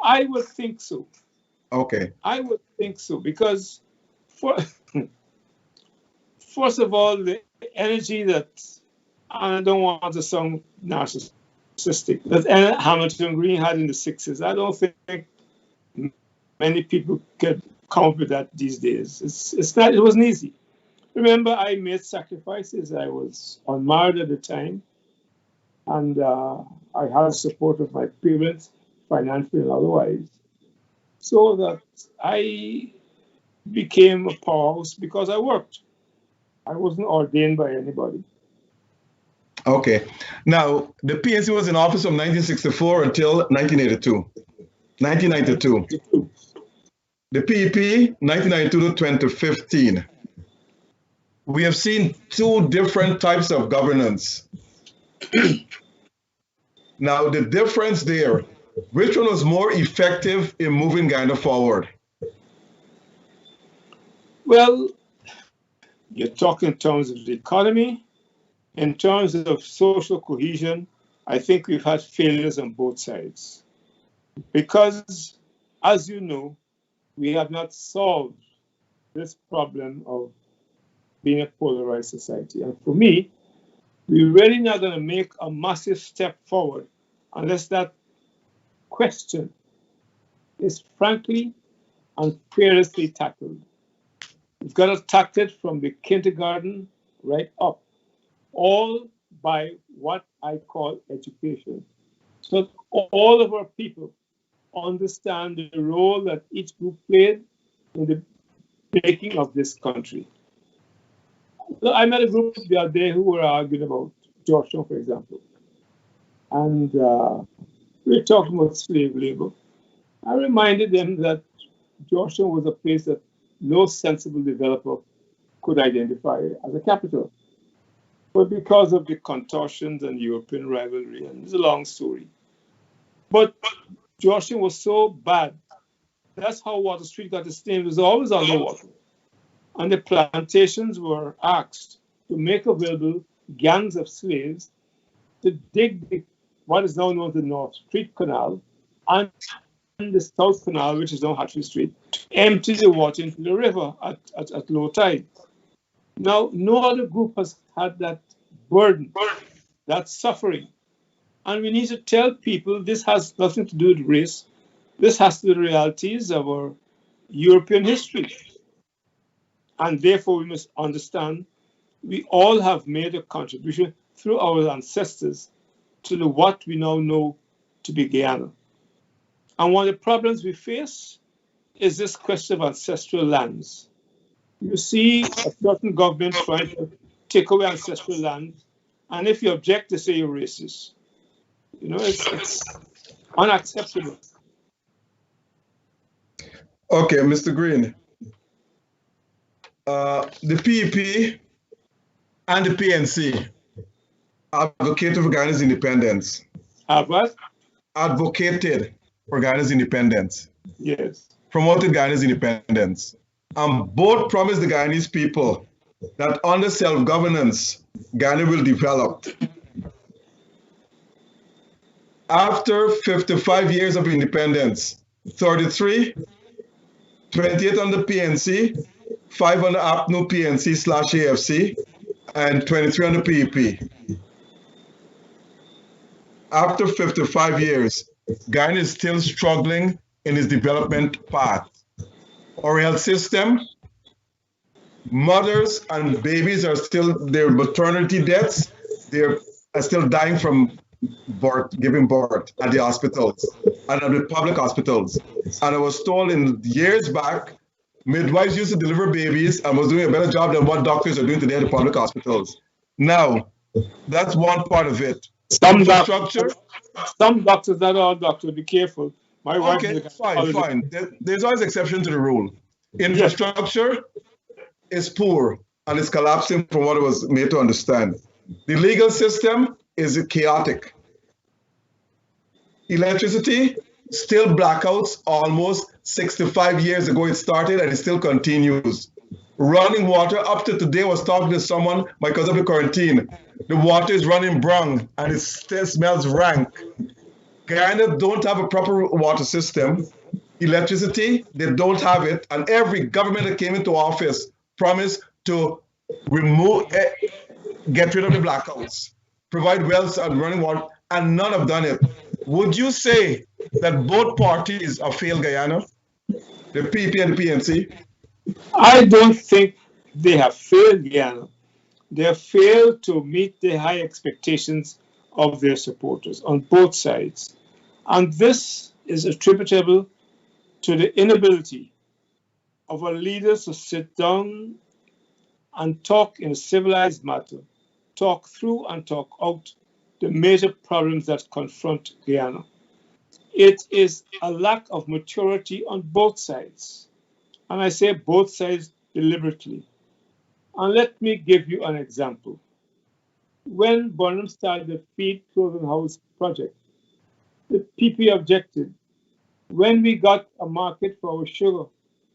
I would think so. Okay. I would think so because, first of all, the energy that, and I don't want to sound narcissistic, that Hamilton Green had in the 60s, I don't think many people could come up with that these days. It's not. It wasn't easy. Remember, I made sacrifices. I was unmarried at the time, and I had the support of my parents, financially and otherwise, so that I became a powerhouse because I worked. I wasn't ordained by anybody. Okay. Now, the PNC was in office from 1964 until 1982. 1992. The PEP, 1992 to 2015. We have seen two different types of governance. Now, the difference there, which one was more effective in moving Ghana forward? Well, you're talking in terms of the economy. In terms of social cohesion, I think we've had failures on both sides. Because, as you know, we have not solved this problem of being a polarized society. And for me, we're really not going to make a massive step forward unless that question is frankly and fearlessly tackled. We've got to tackle it from the kindergarten right up, all by what I call education. So all of our people understand the role that each group played in the making of this country. I met a group the other day who were arguing about Georgetown, for example. And we were talking about slave labor. I reminded them that Georgetown was a place that no sensible developer could identify as a capital. But because of the contortions and European rivalry, and it's a long story. But Georgetown was so bad. That's how Water Street got its name. It was always underwater. And the plantations were asked to make available gangs of slaves to dig what is now known as the North Street Canal and the South Canal, which is now Hatchery Street, to empty the water into the river at low tide. Now, no other group has had that burden, that suffering. And we need to tell people this has nothing to do with race. This has to do with the realities of our European history. And therefore, we must understand we all have made a contribution through our ancestors to what we now know to be Guyana. And one of the problems we face is this question of ancestral lands. You see a certain government trying to take away ancestral land, and if you object, they say you're racist. You know, it's unacceptable. Okay, Mr. Green. The PEP and the PNC advocated for Ghana's independence. Have what? Advocated for Ghana's independence. Yes. Promoted Ghana's independence. And both promised the Guyanese people that under self-governance, Ghana will develop. After 55 years of independence, 33, 28 under PNC, 5 under APNU PNC/AFC, and 23 under PEP. After 55 years, Ghana is still struggling in its development path. Our health system, mothers and babies are still, their maternity deaths, they're still dying from giving birth at the hospitals and at the public hospitals. And I was told in years back, midwives used to deliver babies and was doing a better job than what doctors are doing today at the public hospitals. Now, that's one part of it. Some doctors, not all doctors, be careful. My wife. Okay, fine. There's always exception to the rule. Infrastructure is poor and it's collapsing from what it was made to understand. The legal system is chaotic. Electricity, still blackouts almost 65 years ago it started and it still continues. Running water, up to today, I was talking to someone because of the quarantine. The water is running brown and it still smells rank. Guyana don't have a proper water system. Electricity, they don't have it. And every government that came into office promised to get rid of the blackouts, provide wells and running water, and none have done it. Would you say that both parties have failed Guyana, the PP and the PNC? I don't think they have failed Guyana. They have failed to meet the high expectations of their supporters on both sides. And this is attributable to the inability of our leaders to sit down and talk in a civilized manner, talk through and talk out the major problems that confront Guyana. It is a lack of maturity on both sides. And I say both sides deliberately. And let me give you an example. When Bonham started the Feed Clothing House project, the PP objected. When we got a market for our sugar,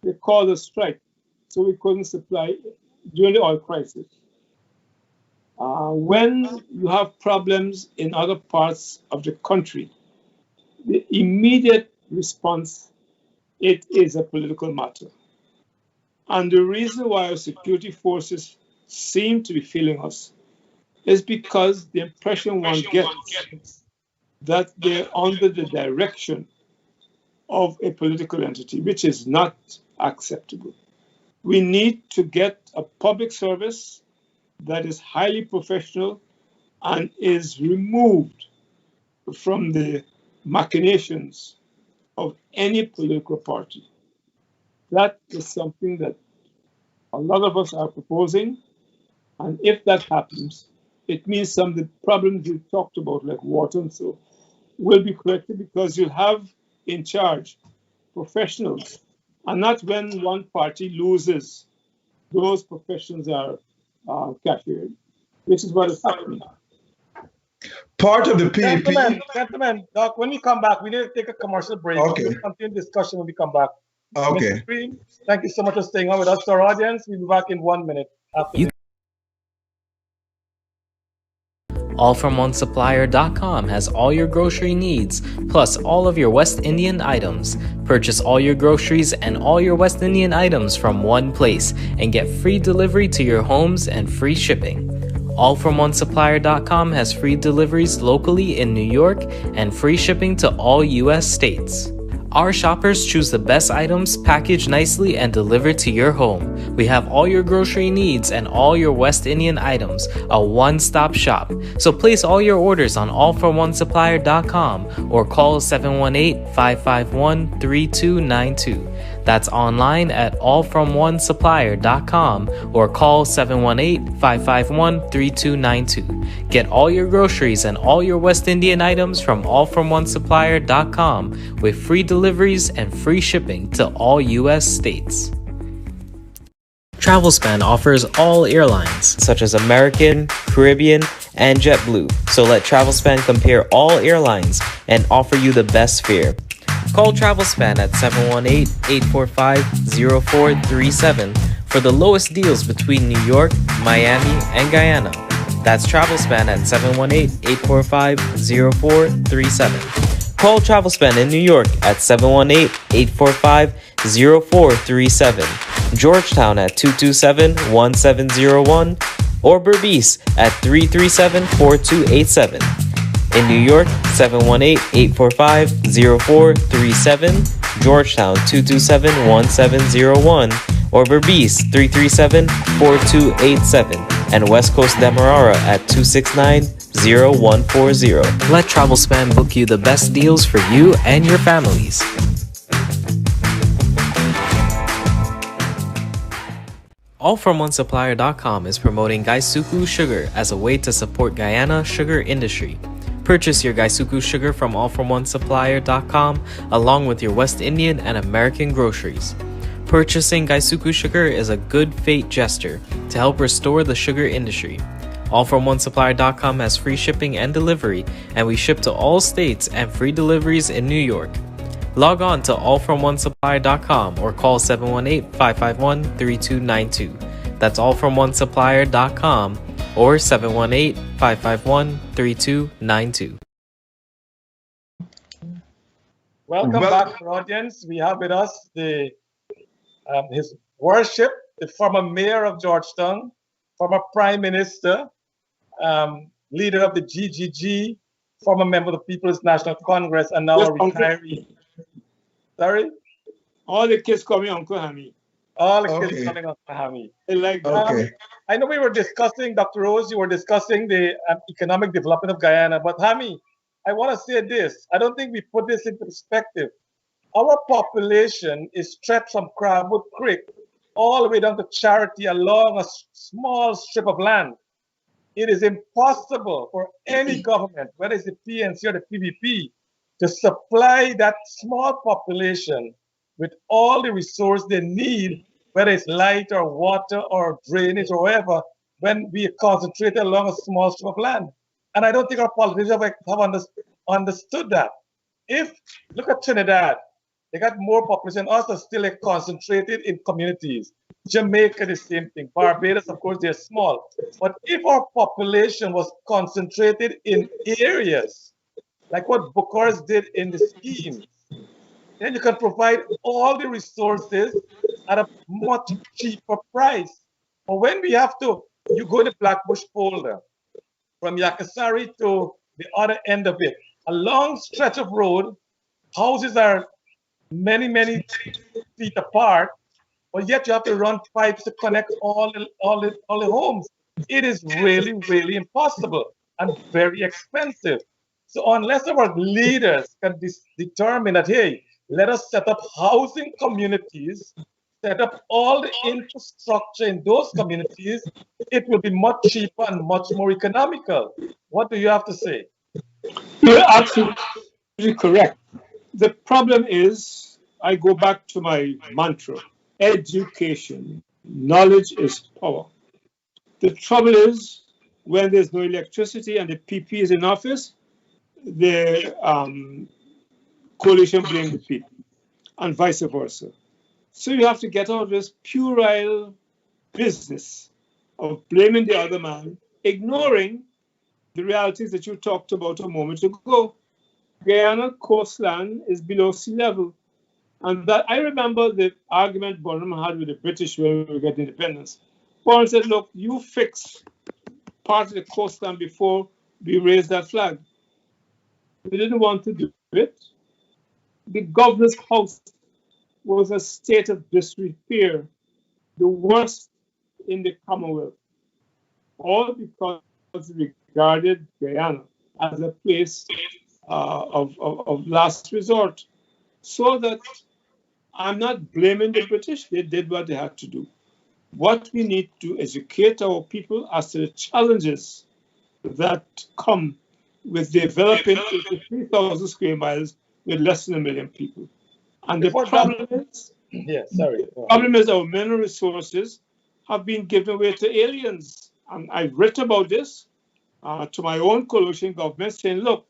they called a strike, so we couldn't supply during the oil crisis. When you have problems in other parts of the country, the immediate response, it is a political matter. And the reason why our security forces seem to be failing us is because the impression one gets that they're under the direction of a political entity, which is not acceptable. We need to get a public service that is highly professional and is removed from the machinations of any political party. That is something that a lot of us are proposing. And if that happens, it means some of the problems you talked about, like water and so, will be corrected because you'll have in charge professionals. And not when one party loses, those professionals are cashiered, which is what is happening. Part of the PEP. Gentlemen, Doc, when we come back, we need to take a commercial break. Okay. We'll continue discussion when we come back. Okay. Mr. Green, thank you so much for staying on with us, to our audience. We'll be back in 1 minute after this. Allfromonesupplier.com has all your grocery needs, plus all of your West Indian items. Purchase all your groceries and all your West Indian items from one place and get free delivery to your homes and free shipping. Allfromonesupplier.com has free deliveries locally in New York and free shipping to all U.S. states. Our shoppers choose the best items, packaged nicely, and delivered to your home. We have all your grocery needs and all your West Indian items, a one-stop shop. So place all your orders on allforonesupplier.com or call 718-551-3292. That's online at allfromonesupplier.com or call 718-551-3292. Get all your groceries and all your West Indian items from allfromonesupplier.com with free deliveries and free shipping to all U.S. states. Travelspan offers all airlines, such as American, Caribbean, and JetBlue. So let Travelspan compare all airlines and offer you the best fare. Call Travelspan at 718-845-0437 for the lowest deals between New York, Miami, and Guyana. That's Travelspan at 718-845-0437. Call Travelspan in New York at 718-845-0437, Georgetown at 227-1701, or Berbice at 337-4287. In New York, 718-845-0437, Georgetown 227-1701, or Berbice 337-4287, and West Coast Demerara at 269-0140. Let Travelspan book you the best deals for you and your families. AllFromOneSupplier.com is promoting Gaisuku sugar as a way to support Guyana sugar industry. Purchase your Gaisuku sugar from AllFromOneSupplier.com along with your West Indian and American groceries. Purchasing Gaisuku sugar is a good fate gesture to help restore the sugar industry. AllFromOneSupplier.com has free shipping and delivery, and we ship to all states and free deliveries in New York. Log on to allfromonesupplier.com or call 718-551-3292. That's allfromonesupplier.com or 718-551-3292. Welcome back, audience. We have with us His Worship, the former mayor of Georgetown, former prime minister, leader of the GGG, former member of the People's National Congress, and now a retiree. Sorry? All the kids call me Uncle Hammy. All the kids calling Uncle Hammy. I like that. Okay. I know we were discussing, Dr. Rose, you were discussing the economic development of Guyana, but Hammy, I want to say this. I don't think we put this into perspective. Our population is stretched from Crabwood Creek all the way down to Charity along a small strip of land. It is impossible for any government, whether it's the PNC or the PVP, to supply that small population with all the resources they need, whether it's light or water or drainage or whatever, when we concentrate along a small strip of land. And I don't think our politicians have understood that. Look at Trinidad, they got more population than us, but still they're concentrated in communities. Jamaica, the same thing. Barbados, of course, they're small. But if our population was concentrated in areas, like what Bucharest did in the scheme, then you can provide all the resources at a much cheaper price. But when we have to, you go to Blackbush Polder, from Yakasari to the other end of it, a long stretch of road, houses are many, many feet apart, but yet you have to run pipes to connect all the homes. It is really, really impossible and very expensive. So unless our leaders can determine that, hey, let us set up housing communities, set up all the infrastructure in those communities, it will be much cheaper and much more economical. What do you have to say? You're absolutely correct. The problem is, I go back to my mantra, education. Knowledge is power. The trouble is, when there's no electricity and the PP is in office, the coalition blames the people, and vice versa. So you have to get out of this puerile business of blaming the other man, ignoring the realities that you talked about a moment ago. Guyana coastline is below sea level. And that I remember the argument Bonham had with the British when we got independence. Bonham said, look, you fix part of the coastline before we raise that flag. We didn't want to do it. The governor's house was a state of disrepair, the worst in the Commonwealth, all because we regarded Guyana as a place of last resort. So that I'm not blaming the British. They did what they had to do. What we need to educate our people as to the challenges that come with developing 3,000 square miles with less than 1 million people. And the problem is our mineral resources have been given away to aliens. And I've written about this to my own coalition government saying, look,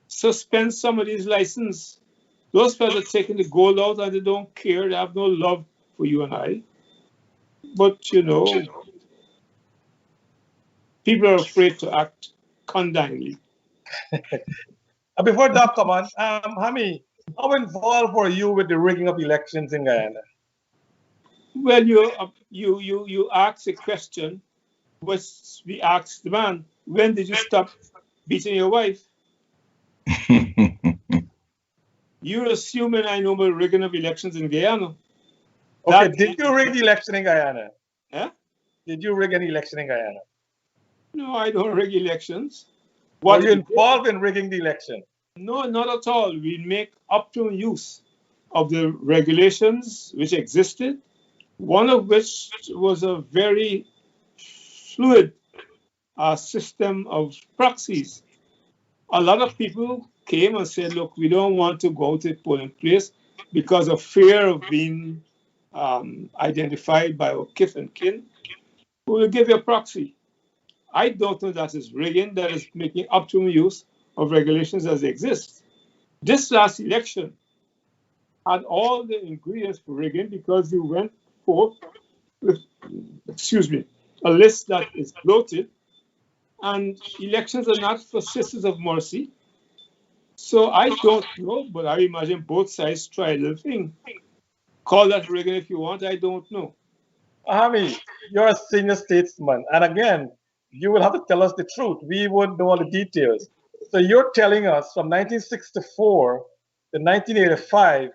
suspend some of these licenses. Those fellows are taking the gold out and they don't care. They have no love for you and I. But, you know, people are afraid to act condemningly. Before that, come on, Hami, how involved were you with the rigging of elections in Guyana? Well, you asked a question, which we asked the man, when did you stop beating your wife? You're assuming I know about rigging of elections in Guyana. Okay, did you rig the election in Guyana? Yeah? Did you rig an election in Guyana? No, I don't rig elections. Were you involved in rigging the election? No, not at all. We make optimum use of the regulations which existed, one of which was a very fluid system of proxies. A lot of people came and said, look, we don't want to go to a polling place because of fear of being identified by our kith and kin. We will give you a proxy. I don't know that is rigging, that is making optimum use of regulations as they exist. This last election had all the ingredients for rigging because we went forth with, a list that is bloated, and elections are not for Sisters of Mercy. So I don't know, but I imagine both sides tried the thing. Call that rigging if you want, I don't know. Hami, you're a senior statesman, and again, you will have to tell us the truth. We won't know all the details. So you're telling us from 1964 to 1985,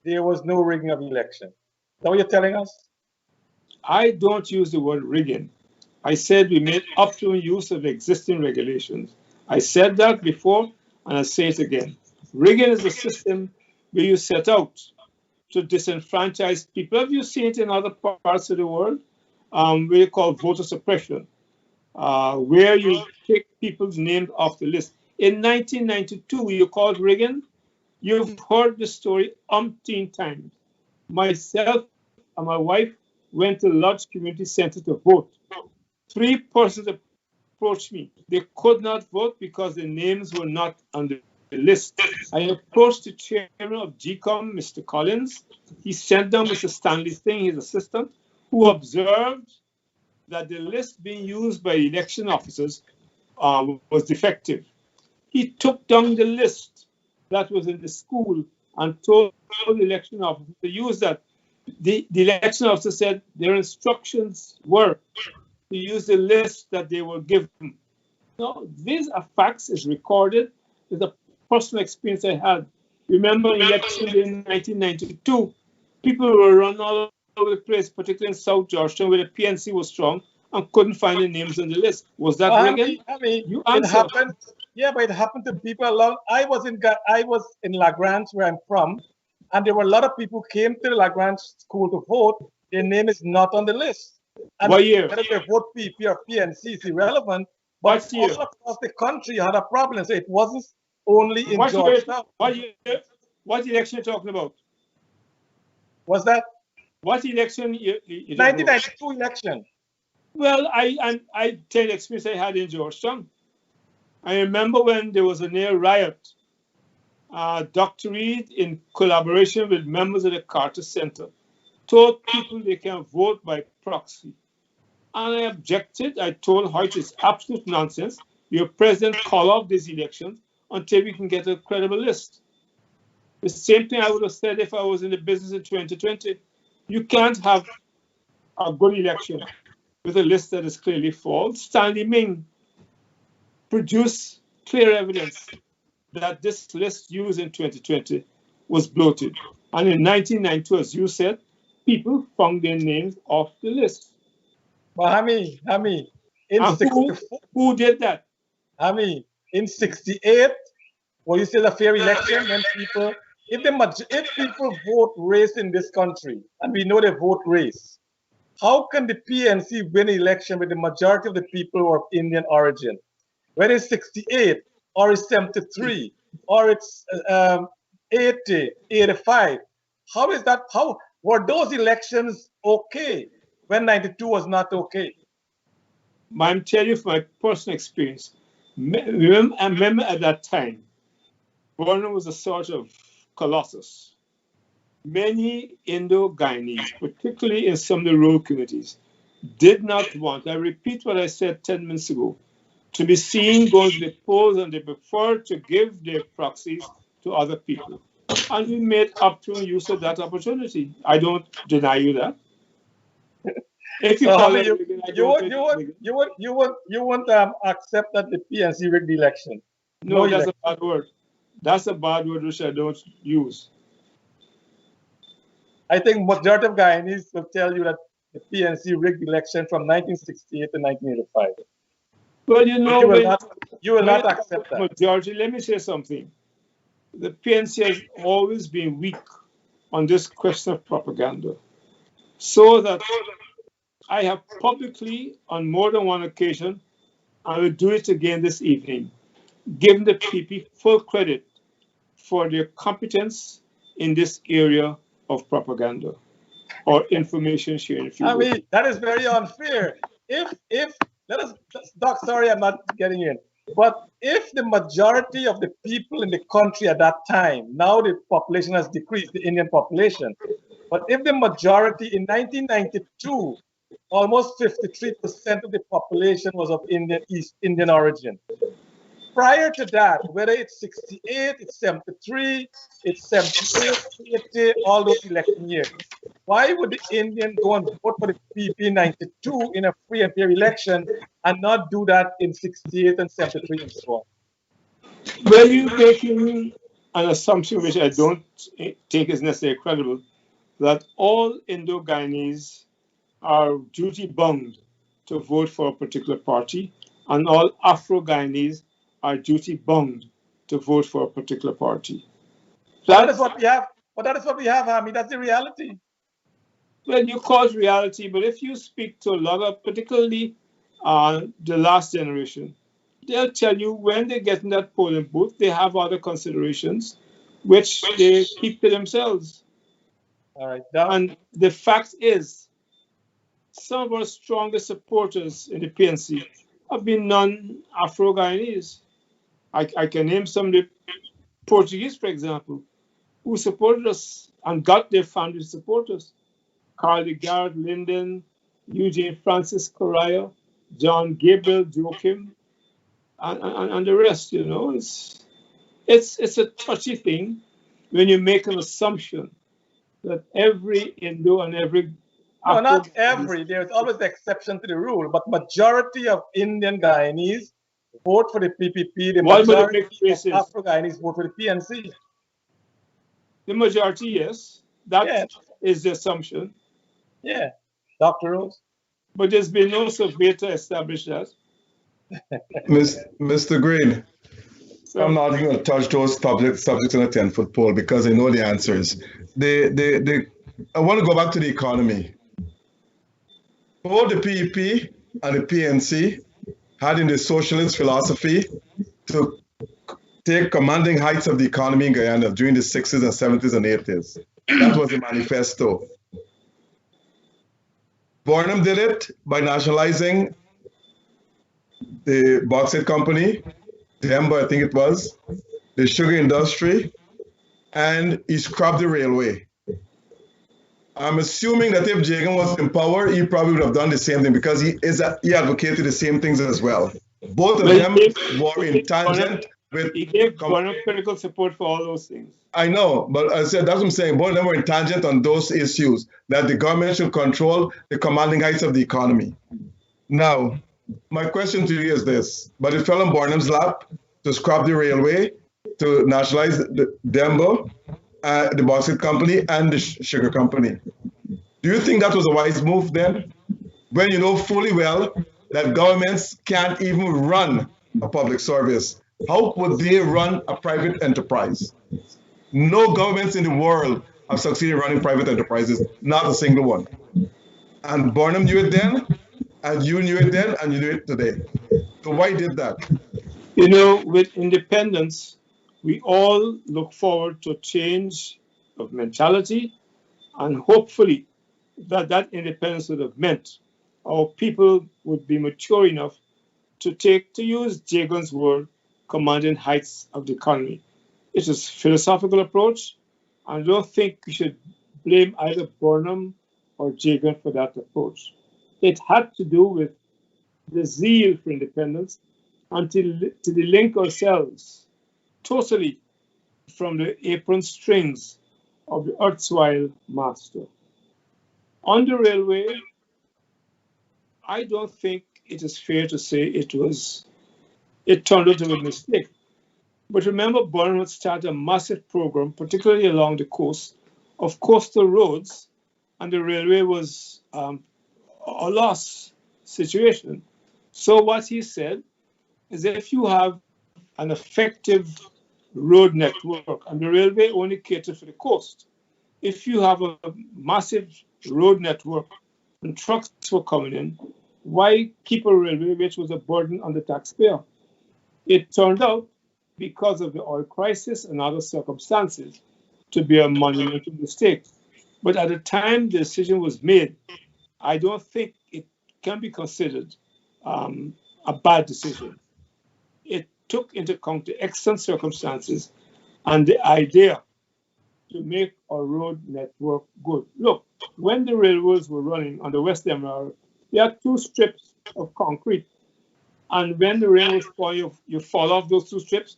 there was no rigging of election. Is that what you're telling us? I don't use the word rigging. I said we made optimum use of existing regulations. I said that before, and I'll say it again. Rigging is a system where you set out to disenfranchise people. Have you seen it in other parts of the world? We call voter suppression, where you take people's names off the list. In 1992, you called rigging. You've heard the story umpteen times. Myself and my wife went to Lodge Community Center to vote. 3 persons approached me. They could not vote because their names were not on the list. I approached the chairman of GCOM, Mr. Collins. He sent down Mr. Stanley Singh, his assistant, who observed that the list being used by election officers was defective. He took down the list that was in the school and told the election officer to use that. The election officer said their instructions were to use the list that they were given. Now, these are facts, it's recorded. It's a personal experience I had. Remember election in 1992, people were running all over the place, particularly in South Georgetown, where the PNC was strong and couldn't find the names on the list. Was that rigging? You answer. It happened. Yeah, but it happened to people a lot. I was in Lagrange, where I'm from, and there were a lot of people who came to the Lagrange school to vote. Their name is not on the list. And what year? Whether they vote PP or PNC is irrelevant. But all across the country had a problem. So it wasn't only in Georgetown. What year? What election are you talking about? What's that? What election? 1992 election. Well, I tell the experience I had in Georgetown. I remember when there was a near riot. Dr. Reed, in collaboration with members of the Carter Center, told people they can vote by proxy. And I objected. I told her it is absolute nonsense. Your president call off these elections until we can get a credible list. The same thing I would have said if I was in the business in 2020. You can't have a good election with a list that is clearly false. Stanley Ming produced clear evidence that this list used in 2020 was bloated. And in 1992, as you said, people found their names off the list. But Hami, in 64, who did that? Hami, in 68, well, you said a fair election when people if people vote race in this country, and we know they vote race, how can the PNC win an election with the majority of the people who are of Indian origin? Whether it's 68 or it's 73 or it's 80, 85. How is that? How were those elections okay when 92 was not okay? I'm telling you from my personal experience. I remember at that time, Borno was a sort of colossus. Many Indo-Guyanese, particularly in some of the rural communities, did not want, I repeat what I said 10 minutes ago, to be seen going to the polls, and they preferred to give their proxies to other people. And we made optimum use of that opportunity. I don't deny you that. If you won't accept that the PNC rigged the election. No, that's a bad word. That's a bad word which I don't use. I think majority of Guyanese will tell you that the PNC rigged the election from 1968 to 1985. Well, you know, you will not accept that. Majority, let me say something. The PNC has always been weak on this question of propaganda. So that I have publicly, on more than one occasion, I will do it again this evening, given the PP full credit for their competence in this area of propaganda or information sharing. I mean, that is very unfair. Doc, sorry, I'm not getting in. But if the majority of the people in the country at that time, now the population has decreased, the Indian population, but if the majority in 1992, almost 53% of the population was of East Indian origin. Prior to that, whether it's 68, it's 73, it's 78, 80, all those election years, why would the Indian go and vote for the PP 92 in a free and fair election and not do that in 68 and 73 and so on? Well, you're making an assumption which I don't think is necessarily credible, that all Indo-Guyanese are duty-bound to vote for a particular party, and all Afro-Guyanese are duty-bound to vote for a particular party. That is what we have. But that is what we have, Hami. That's the reality. Well, you call it reality, but if you speak to a lot of, particularly the last generation, they'll tell you when they get in that polling booth, they have other considerations, which they keep to themselves. All right. And the fact is, some of our strongest supporters in the PNC have been non-Afro-Guyanese. I can name some of the Portuguese, for example, who supported us and got their family to support us. Carly Garrett, Linden, Eugene Francis Correa, John Gabriel, Joachim, and the rest, you know. It's a touchy thing when you make an assumption that every Indo and every No, not every. There's always the exception to the rule, but majority of Indian Guyanese vote for the PPP. The majority of Afro-Guyanese vote for the PNC. The majority, yes. That is the assumption. Yeah, Dr. Rose. But there's been no survey to establish that. Mr. Green, I'm not going to touch those subjects in a 10-foot pole because I know the answers. I want to go back to the economy. Both the PEP and the PNC had in the socialist philosophy to take commanding heights of the economy in Guyana during the 60s and 70s and 80s. That was the manifesto. Barnum did it by nationalizing the bauxite company, Demba, I think it was, the sugar industry, and he scrapped the railway. I'm assuming that if Jagan was in power, he probably would have done the same thing because he advocated the same things as well. Both of them were in tangent with. He gave Barnum critical support for all those things. I know, but I said that's what I'm saying. Both of them were in tangent on those issues that the government should control the commanding heights of the economy. Now, my question to you is this: but it fell on Barnum's lap to scrap the railway, to nationalize the Dembo, the bauxite company, and the sugar company. Do you think that was a wise move then? When you know fully well that governments can't even run a public service, how would they run a private enterprise? No governments in the world have succeeded in running private enterprises, not a single one. And Burnham knew it then, and you knew it then, and you knew it today. So why did that? You know, with independence, we all look forward to a change of mentality, and hopefully that independence would have meant our people would be mature enough to use Jagan's word, commanding heights of the economy. It's a philosophical approach, and I don't think we should blame either Burnham or Jagan for that approach. It had to do with the zeal for independence until to link ourselves totally from the apron strings of the erstwhile master. On the railway, I don't think it is fair to say it turned out to be a mistake. But remember, Burnham had started a massive program, particularly along the coast, of coastal roads, and the railway was a loss situation. So what he said is that if you have an effective road network, and the railway only caters for the coast, if you have a massive road network and trucks were coming in, why keep a railway which was a burden on the taxpayer? It turned out, because of the oil crisis and other circumstances, to be a monumental mistake. But at the time the decision was made, I don't think it can be considered a bad decision. It took into account the excellent circumstances and the idea to make our road network good. Look, when the railroads were running on the West Emerald, there are two strips of concrete. And when the rain was falling, you fall off those two strips.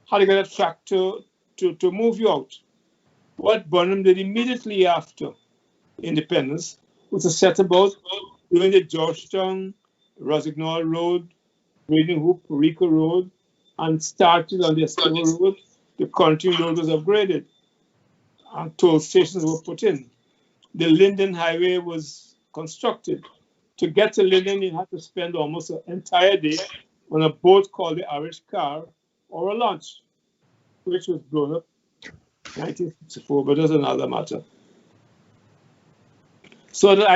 How do you get a tractor to move you out? What Burnham did immediately after independence was to set about doing the Georgetown, Rosignol Road, Braden Hoop, Rico Road, and started on the Estero Road. The country road was upgraded, and toll stations were put in. The Linden Highway was constructed. To get to Linden, you had to spend almost an entire day on a boat called the Irish Car or a launch, which was blown up in 1964, but that's another matter. So that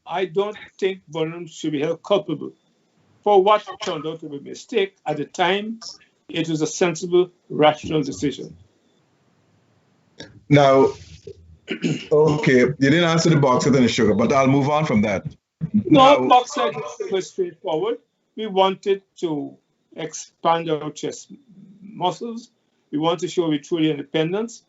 I don't think Burnham should be held culpable for what turned out to be a mistake. At the time, it was a sensible, rational decision. Now, okay, you didn't answer the bauxite and the sugar, but I'll move on from that. No, bauxite was straightforward. We wanted to expand our chest muscles. We want to show we truly independent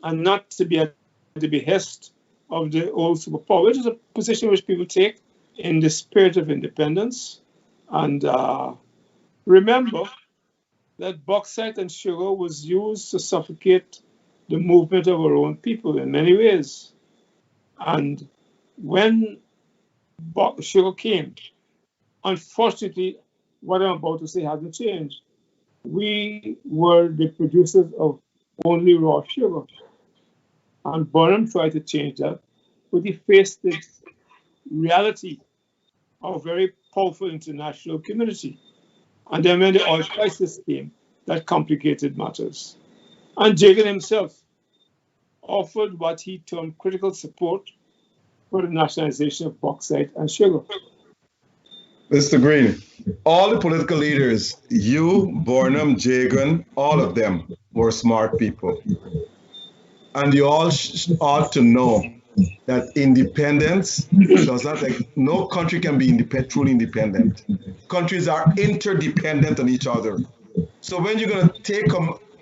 and not to be at the behest of the old superpower, which is a position which people take in the spirit of independence. And remember that bauxite and sugar was used to suffocate the movement of our own people in many ways. And when sugar came, unfortunately, what I'm about to say hasn't changed. We were the producers of only raw sugar. And Burnham tried to change that, but he faced the reality of a very powerful international community. And then when the oil crisis came, that complicated matters. And Jagan himself offered what he termed critical support for the nationalization of bauxite and sugar. Mr. Green, all the political leaders, you, Burnham, Jagan, all of them were smart people. And you all ought to know that independence does not, no country can be truly independent. Countries are interdependent on each other. So when you're going to take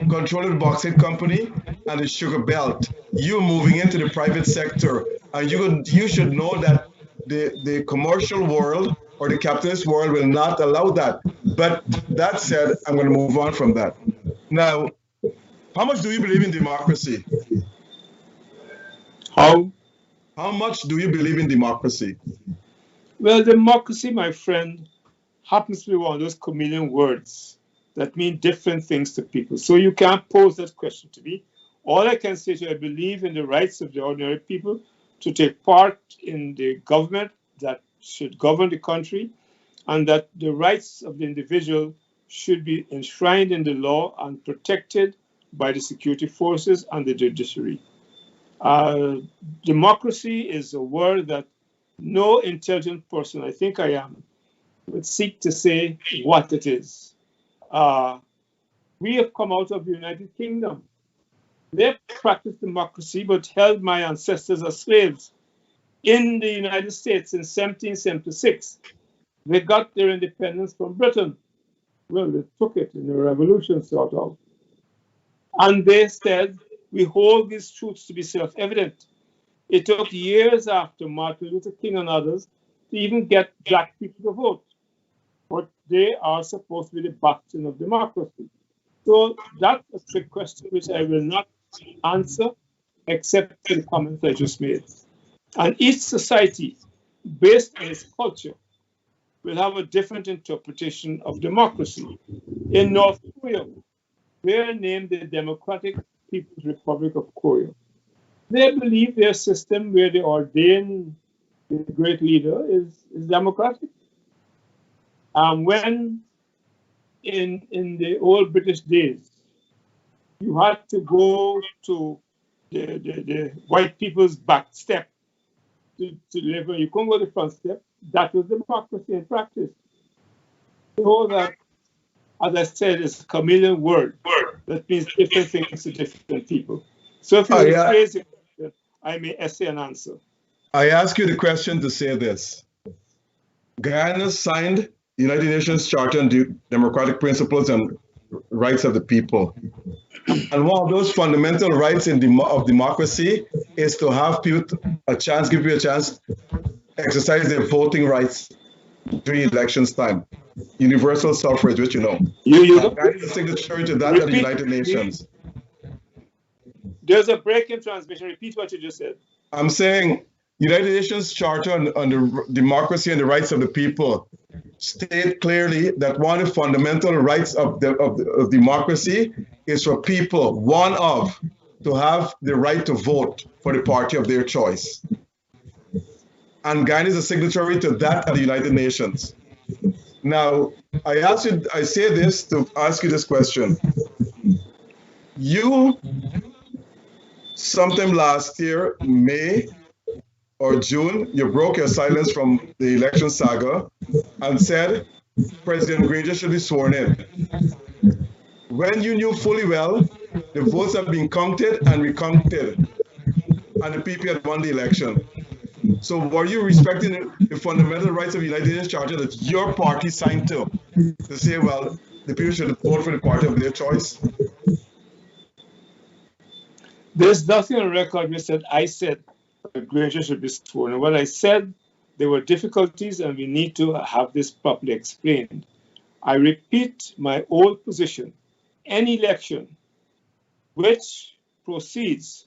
control of the bauxite company and the sugar belt, you're moving into the private sector. And you should know that the commercial world or the capitalist world will not allow that. But that said, I'm going to move on from that. Now, how much do you believe in democracy? How much do you believe in democracy? Well, democracy, my friend, happens to be one of those chameleon words that mean different things to people. So you can't pose that question to me. All I can say is I believe in the rights of the ordinary people to take part in the government that should govern the country, and that the rights of the individual should be enshrined in the law and protected by the security forces and the judiciary. Democracy is a word that no intelligent person, I think I am, would seek to say what it is. We have come out of the United Kingdom. They practiced democracy but held my ancestors as slaves. In the United States in 1776, they got their independence from Britain. Well, they took it in a revolution, sort of. And they said, we hold these truths to be self-evident. It took years after Martin Luther King and others to even get black people to vote. But they are supposed to be the bastion of democracy. So that's a trick question which I will not answer except for the comments I just made. And each society, based on its culture, will have a different interpretation of democracy. In North Korea, they are named the Democratic People's Republic of Korea. They believe their system where they ordain the great leader is democratic. When in the old British days, you had to go to the white people's back step to deliver. You couldn't go to the front step. That was democracy in practice. So that, as I said, it's a chameleon word that means different things to different people. So if you rephrase it, I may essay an answer. I ask you the question to say this. Guyana signed the United Nations Charter on Democratic Principles and Rights of the People. And one of those fundamental rights of democracy is to have people give you a chance to exercise their voting rights during elections time. Universal suffrage, which you know. That is a signatory to that of the United Nations. There's a break in transmission. Repeat what you just said. I'm saying United Nations Charter on the democracy and the rights of the people state clearly that one of the fundamental rights of democracy is for people, to have the right to vote for the party of their choice. And Guyana is a signatory to that at the United Nations. Now, I say this to ask you this question. You, sometime last year, May or June, you broke your silence from the election saga and said President Granger should be sworn in. When you knew fully well the votes have been counted and recounted, and the PP had won the election. So were you respecting the fundamental rights of the United Nations Charter that your party signed to say, well, the people should vote for the party of their choice? There's nothing on record which said I said Granger should be sworn. And what I said, there were difficulties and we need to have this properly explained. I repeat my old position. Any election which proceeds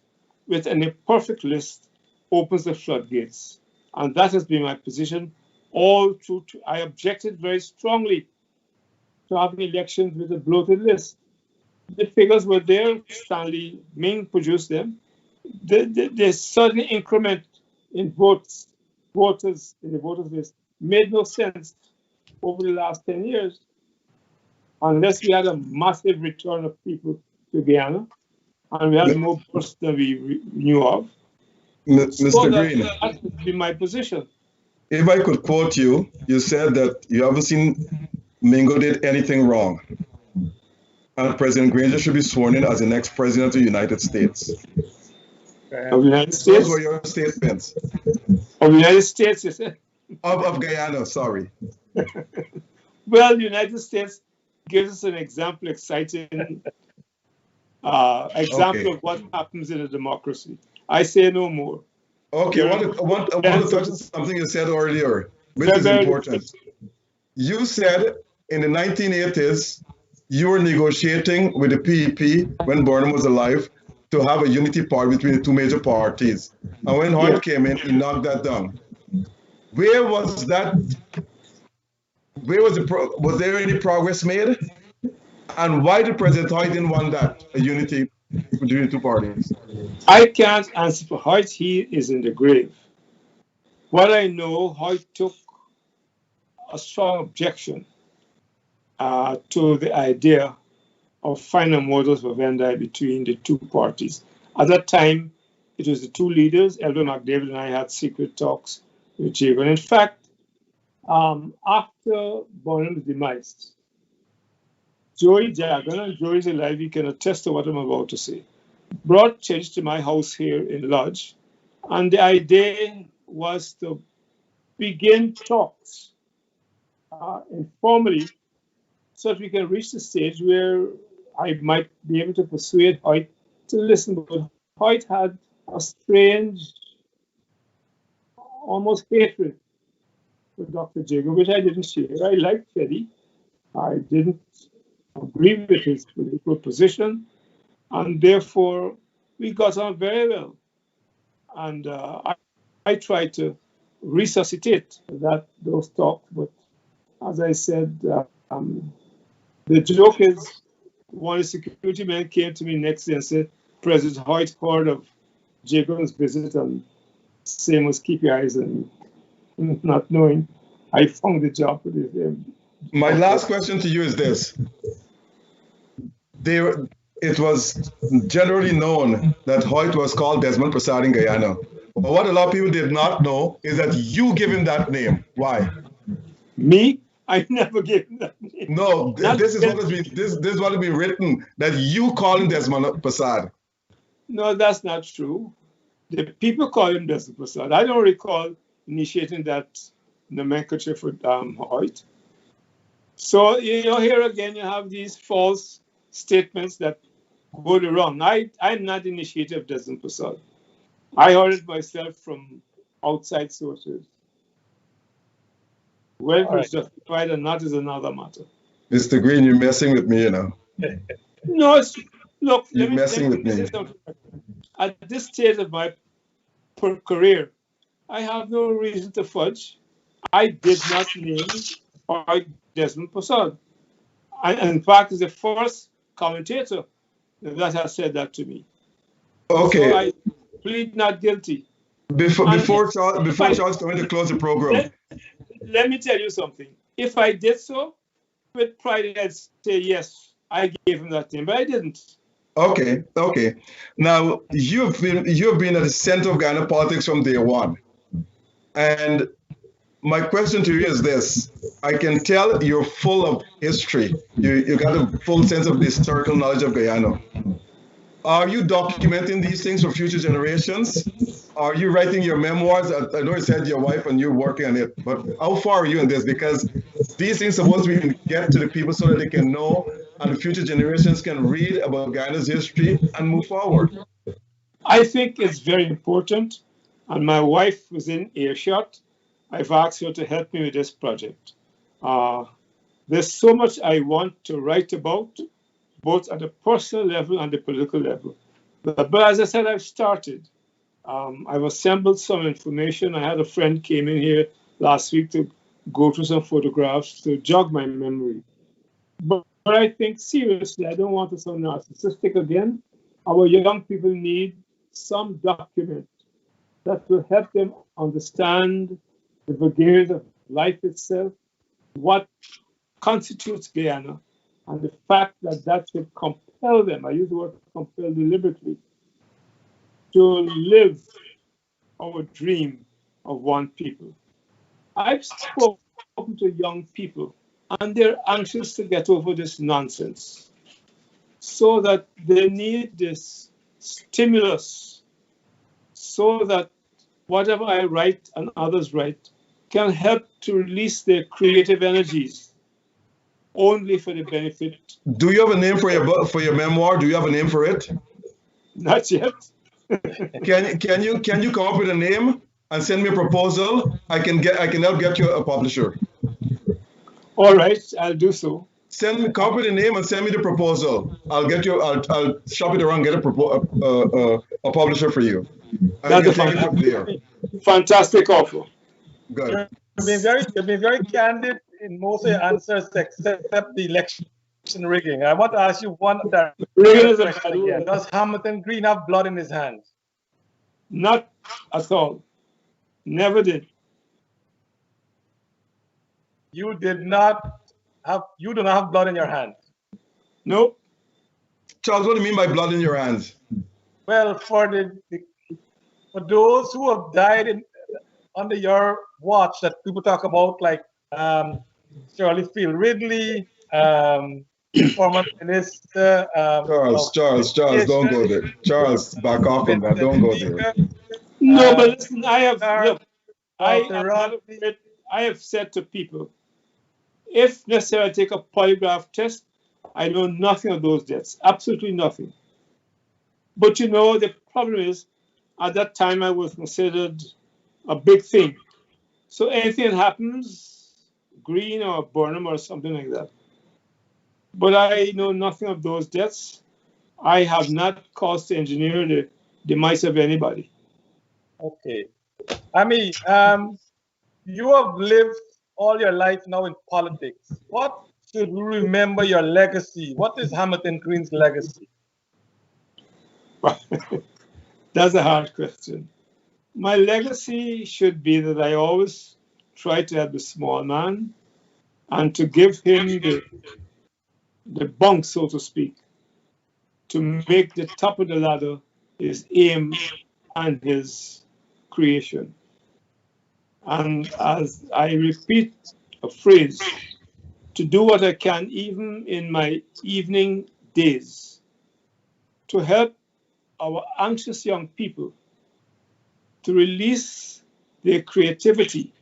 with an imperfect list opens the floodgates. And that has been my position all through. I objected very strongly to having elections with a bloated list. The figures were there. Stanley Ming produced them. The sudden increment in voters in the voters list made no sense over the last 10 years, unless we had a massive return of people to Guyana, and we had more births than we knew of. Mr. Green, that would be my position. If I could quote you, you said that you haven't seen Mingo did anything wrong, and President Granger should be sworn in as the next president of the United States. Of the United States? Those were your statements. Of the United States, you said? Of Guyana, sorry. Well, the United States gives us an exciting example of what happens in a democracy. I say no more. Okay, I want to touch on something you said earlier, which is important. You said in the 1980s, you were negotiating with the PEP when Burnham was alive to have a unity party between the two major parties. And when Hoyt came in, he knocked that down. Where was that? Was there any progress made? And why did President Hoyt didn't want that, a unity between the two parties? I can't answer for Hoyt. He is in the grave. What I know, Hoyt took a strong objection to the idea of finer modus vivendi between the two parties. At that time, it was the two leaders, Elder McDavid and I, had secret talks with Jagan. In fact, after Bonham's demise, Joey Jagan, and Joey's alive, he can attest to what I'm about to say, brought Church to my house here in Lodge, and the idea was to begin talks informally so that we can reach the stage where I might be able to persuade Hoyt to listen. But Hoyt had a strange, almost hatred for Dr. Jagan, which I didn't share. I liked Teddy. I didn't agree with his political position, and therefore we got on very well. And I tried to resuscitate those talks, but as I said, the joke is, one security man came to me next day and said, President Hoyt heard of Jagan's visit, and same was keep your eyes on me. Not knowing, I found the job with him. My last question to you is this. It was generally known that Hoyt was called Desmond Prasad in Guyana. But what a lot of people did not know is that you give him that name. Why? Me? I never gave him that name. No, this is what has been written, that you call him Desmond Prasad. No, that's not true. The people call him Desmond Prasad. I don't recall initiating that nomenclature for Hoyt. So, here again, you have these false statements that go wrong. I'm not the initiator of Desmond Prasad. I heard it myself from outside sources. Whether it was justified or not is another matter. Mr. Green, you're messing with me, No, look, you're messing with me. At this stage of my career, I have no reason to fudge. I did not name Desmond Prasad. And in fact, is the first commentator that has said that to me. Okay. So I plead not guilty. Before Charles coming to close the program. Let me tell you something. If I did so, with pride, I'd say yes, I gave him that name, but I didn't. Okay. Now, you've been at the center of Guyana politics from day one. And my question to you is this. I can tell you're full of history. You got a full sense of the historical knowledge of Guyana. Are you documenting these things for future generations? Are you writing your memoirs? I know you said your wife and you're working on it, but how far are you in this? Because these things are supposed to get to the people so that they can know and the future generations can read about Guyana's history and move forward. I think it's very important, and my wife was in earshot. I've asked her to help me with this project. There's so much I want to write about, both at the personal level and the political level. But as I said, I've started. I've assembled some information. I had a friend came in here last week to go through some photographs to jog my memory. But I think seriously, I don't want to sound narcissistic again. Our young people need some document that will help them understand the vagaries of life itself, what constitutes Guyana, and the fact that should compel them, I use the word compel deliberately, to live our dream of one people. I've spoken to young people, and they're anxious to get over this nonsense, so that they need this stimulus, so that whatever I write and others write can help to release their creative energies only for the benefit. Do you have a name for your memoir? Do you have a name for it? Not yet. Can you come up with a name and send me a proposal? I can help get you a publisher. All right, I'll do so. Come up with a name and send me the proposal. I'll shop it around, get a publisher for you. That's a fantastic offer. Good. You've been very candid in most of your answers except the election rigging. I want to ask you one question again. Does Hamilton Green have blood in his hands? Not at all. Never did. You do not have blood in your hands? Nope. Charles, what do you mean by blood in your hands? Well, for for those who have died under your watch that people talk about, like Shirley Field Ridley, the former minister of Charles, don't go Education, there. Charles, back off on that. Minister Don't go there. Speaker, No, but listen, look, I Walter am not Rodney. afraid. I have said to people, if necessary, I take a polygraph test. I know nothing of those deaths, absolutely nothing. But you know, the problem is, at that time, I was considered a big thing. So anything that happens, Green or Burnham or something like that. But I know nothing of those deaths. I have not caused to engineer the demise of anybody. Okay. I mean, you have lived all your life now in politics. What should we remember your legacy? What is Hamilton Green's legacy? That's a hard question. My legacy should be that I always try to help the small man and to give him the bunk, so to speak, to make the top of the ladder his aim and his creation. And as I repeat a phrase, to do what I can, even in my evening days, to help our anxious young people to release their creativity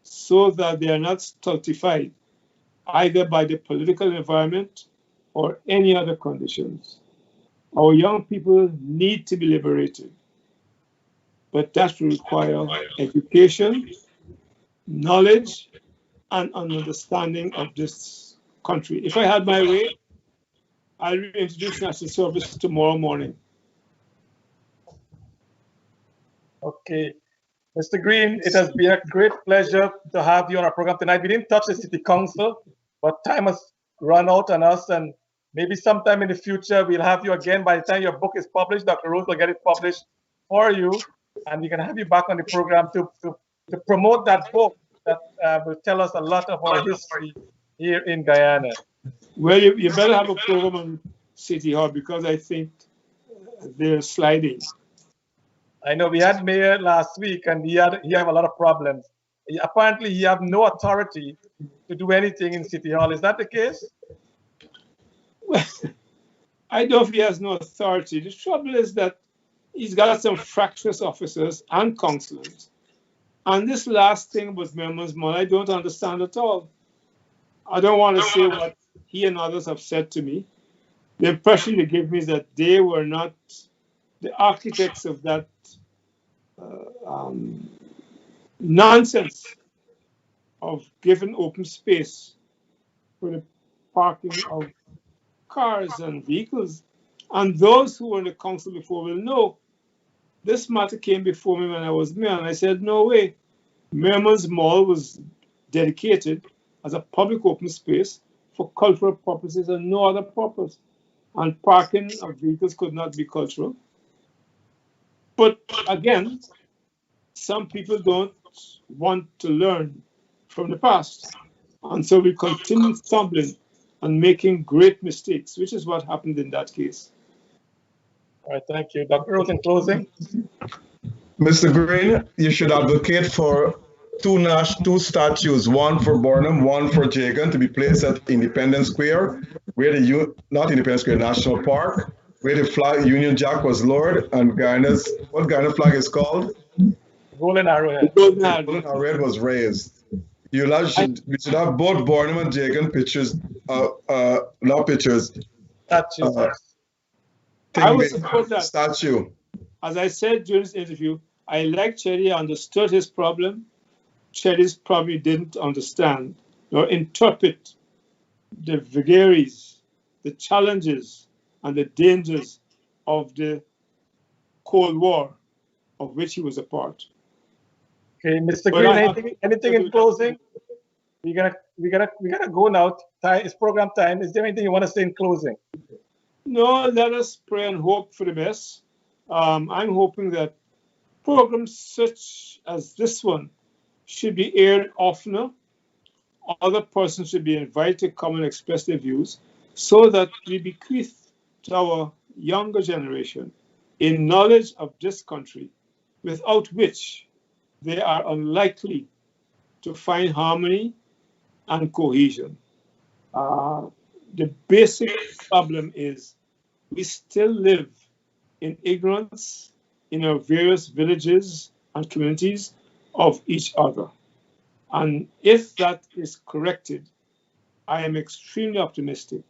so that they are not stultified either by the political environment or any other conditions. Our young people need to be liberated, but that will require education, knowledge, and an understanding of this country. If I had my way, I'll reintroduce national service tomorrow morning. Okay. Mr. Green, it has been a great pleasure to have you on our program tonight. We didn't touch the City Council, but time has run out on us, and maybe sometime in the future we'll have you again. By the time your book is published, Dr. Rose will get it published for you, and we can have you back on the program to promote that book that will tell us a lot of our history here in Guyana. Well, you better have a program on City Hall because I think they're sliding. I know we had mayor last week, and he have a lot of problems. Apparently, he have no authority to do anything in City Hall. Is that the case? Well, I know if he has no authority. The trouble is that he's got some fractious officers and councillors. And this last thing with Memor's Mall, I don't understand at all. I don't want to say what he and others have said to me. The impression they gave me is that they were not the architects of that nonsense of giving open space for the parking of cars and vehicles. And those who were in the council before will know this matter came before me when I was mayor, and I said, no way. Merman's Mall was dedicated as a public open space for cultural purposes and no other purpose. And parking of vehicles could not be cultural. But again, some people don't want to learn from the past. And so we continue stumbling and making great mistakes, which is what happened in that case. All right, thank you. Dr. Rose, in closing. Mr. Green, you should advocate for two statues, one for Burnham, one for Jagan, to be placed at Independence Square, where not Independence Square, National Park, where the flag Union Jack was lowered, and what Guyana flag is called? Golden Arrowhead. Golden Arrowhead was raised. We should have both Burnham and Jagan pictures, not pictures. Statues. I would support that. Statue. As I said during this interview, I like Chetty, understood his problem. Chetty's probably didn't understand or interpret the vagaries, the challenges, and the dangers of the Cold War, of which he was a part. Okay, Mr. Green, anything in closing? We gotta go now. It's program time. Is there anything you want to say in closing? No, let us pray and hope for the best. I'm hoping that programs such as this one should be aired oftener. Other persons should be invited to come and express their views so that we bequeath to our younger generation a knowledge of this country without which they are unlikely to find harmony and cohesion. The basic problem is we still live in ignorance in our various villages and communities of each other. And if that is corrected, I am extremely optimistic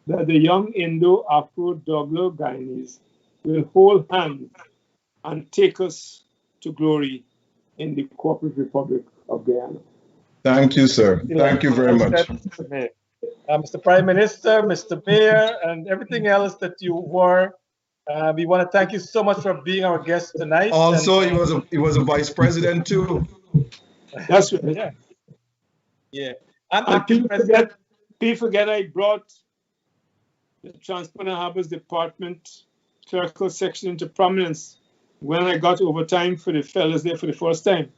that the young Indo-Afro-Douglo Guyanese will hold hands and take us to glory in the Corporate Republic of Guyana. Thank you, sir. Thank you very much. Mr. Prime Minister, Mr. Mayor, and everything else that you were. We want to thank you so much for being our guest tonight. Also, he was a vice president too. That's right. Yeah. Yeah. And people forget I brought the Transport and Harbors Department clerical section into prominence when I got overtime for the fellas there for the first time.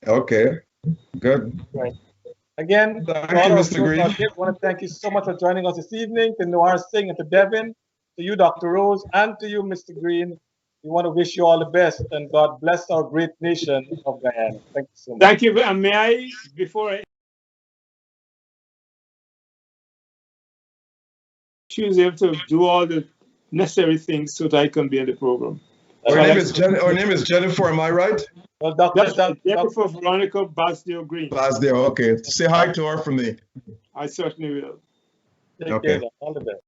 Okay, good. Right. Again, Thank you, Mr. Green. I want to thank you so much for joining us this evening, to Noir Singh and to Devin, to you, Dr. Rose, and to you, Mr. Green. We want to wish you all the best, and God bless our great nation of Guyana. Thank you so much. Thank you. And may I, before I choose to do all the necessary things so that I can be in the program. Her name is Jennifer, am I right? Well, Dr. Jennifer Veronica Basdale Green. Basdale, okay. Say hi to her from me. I certainly will. Take care. All the best.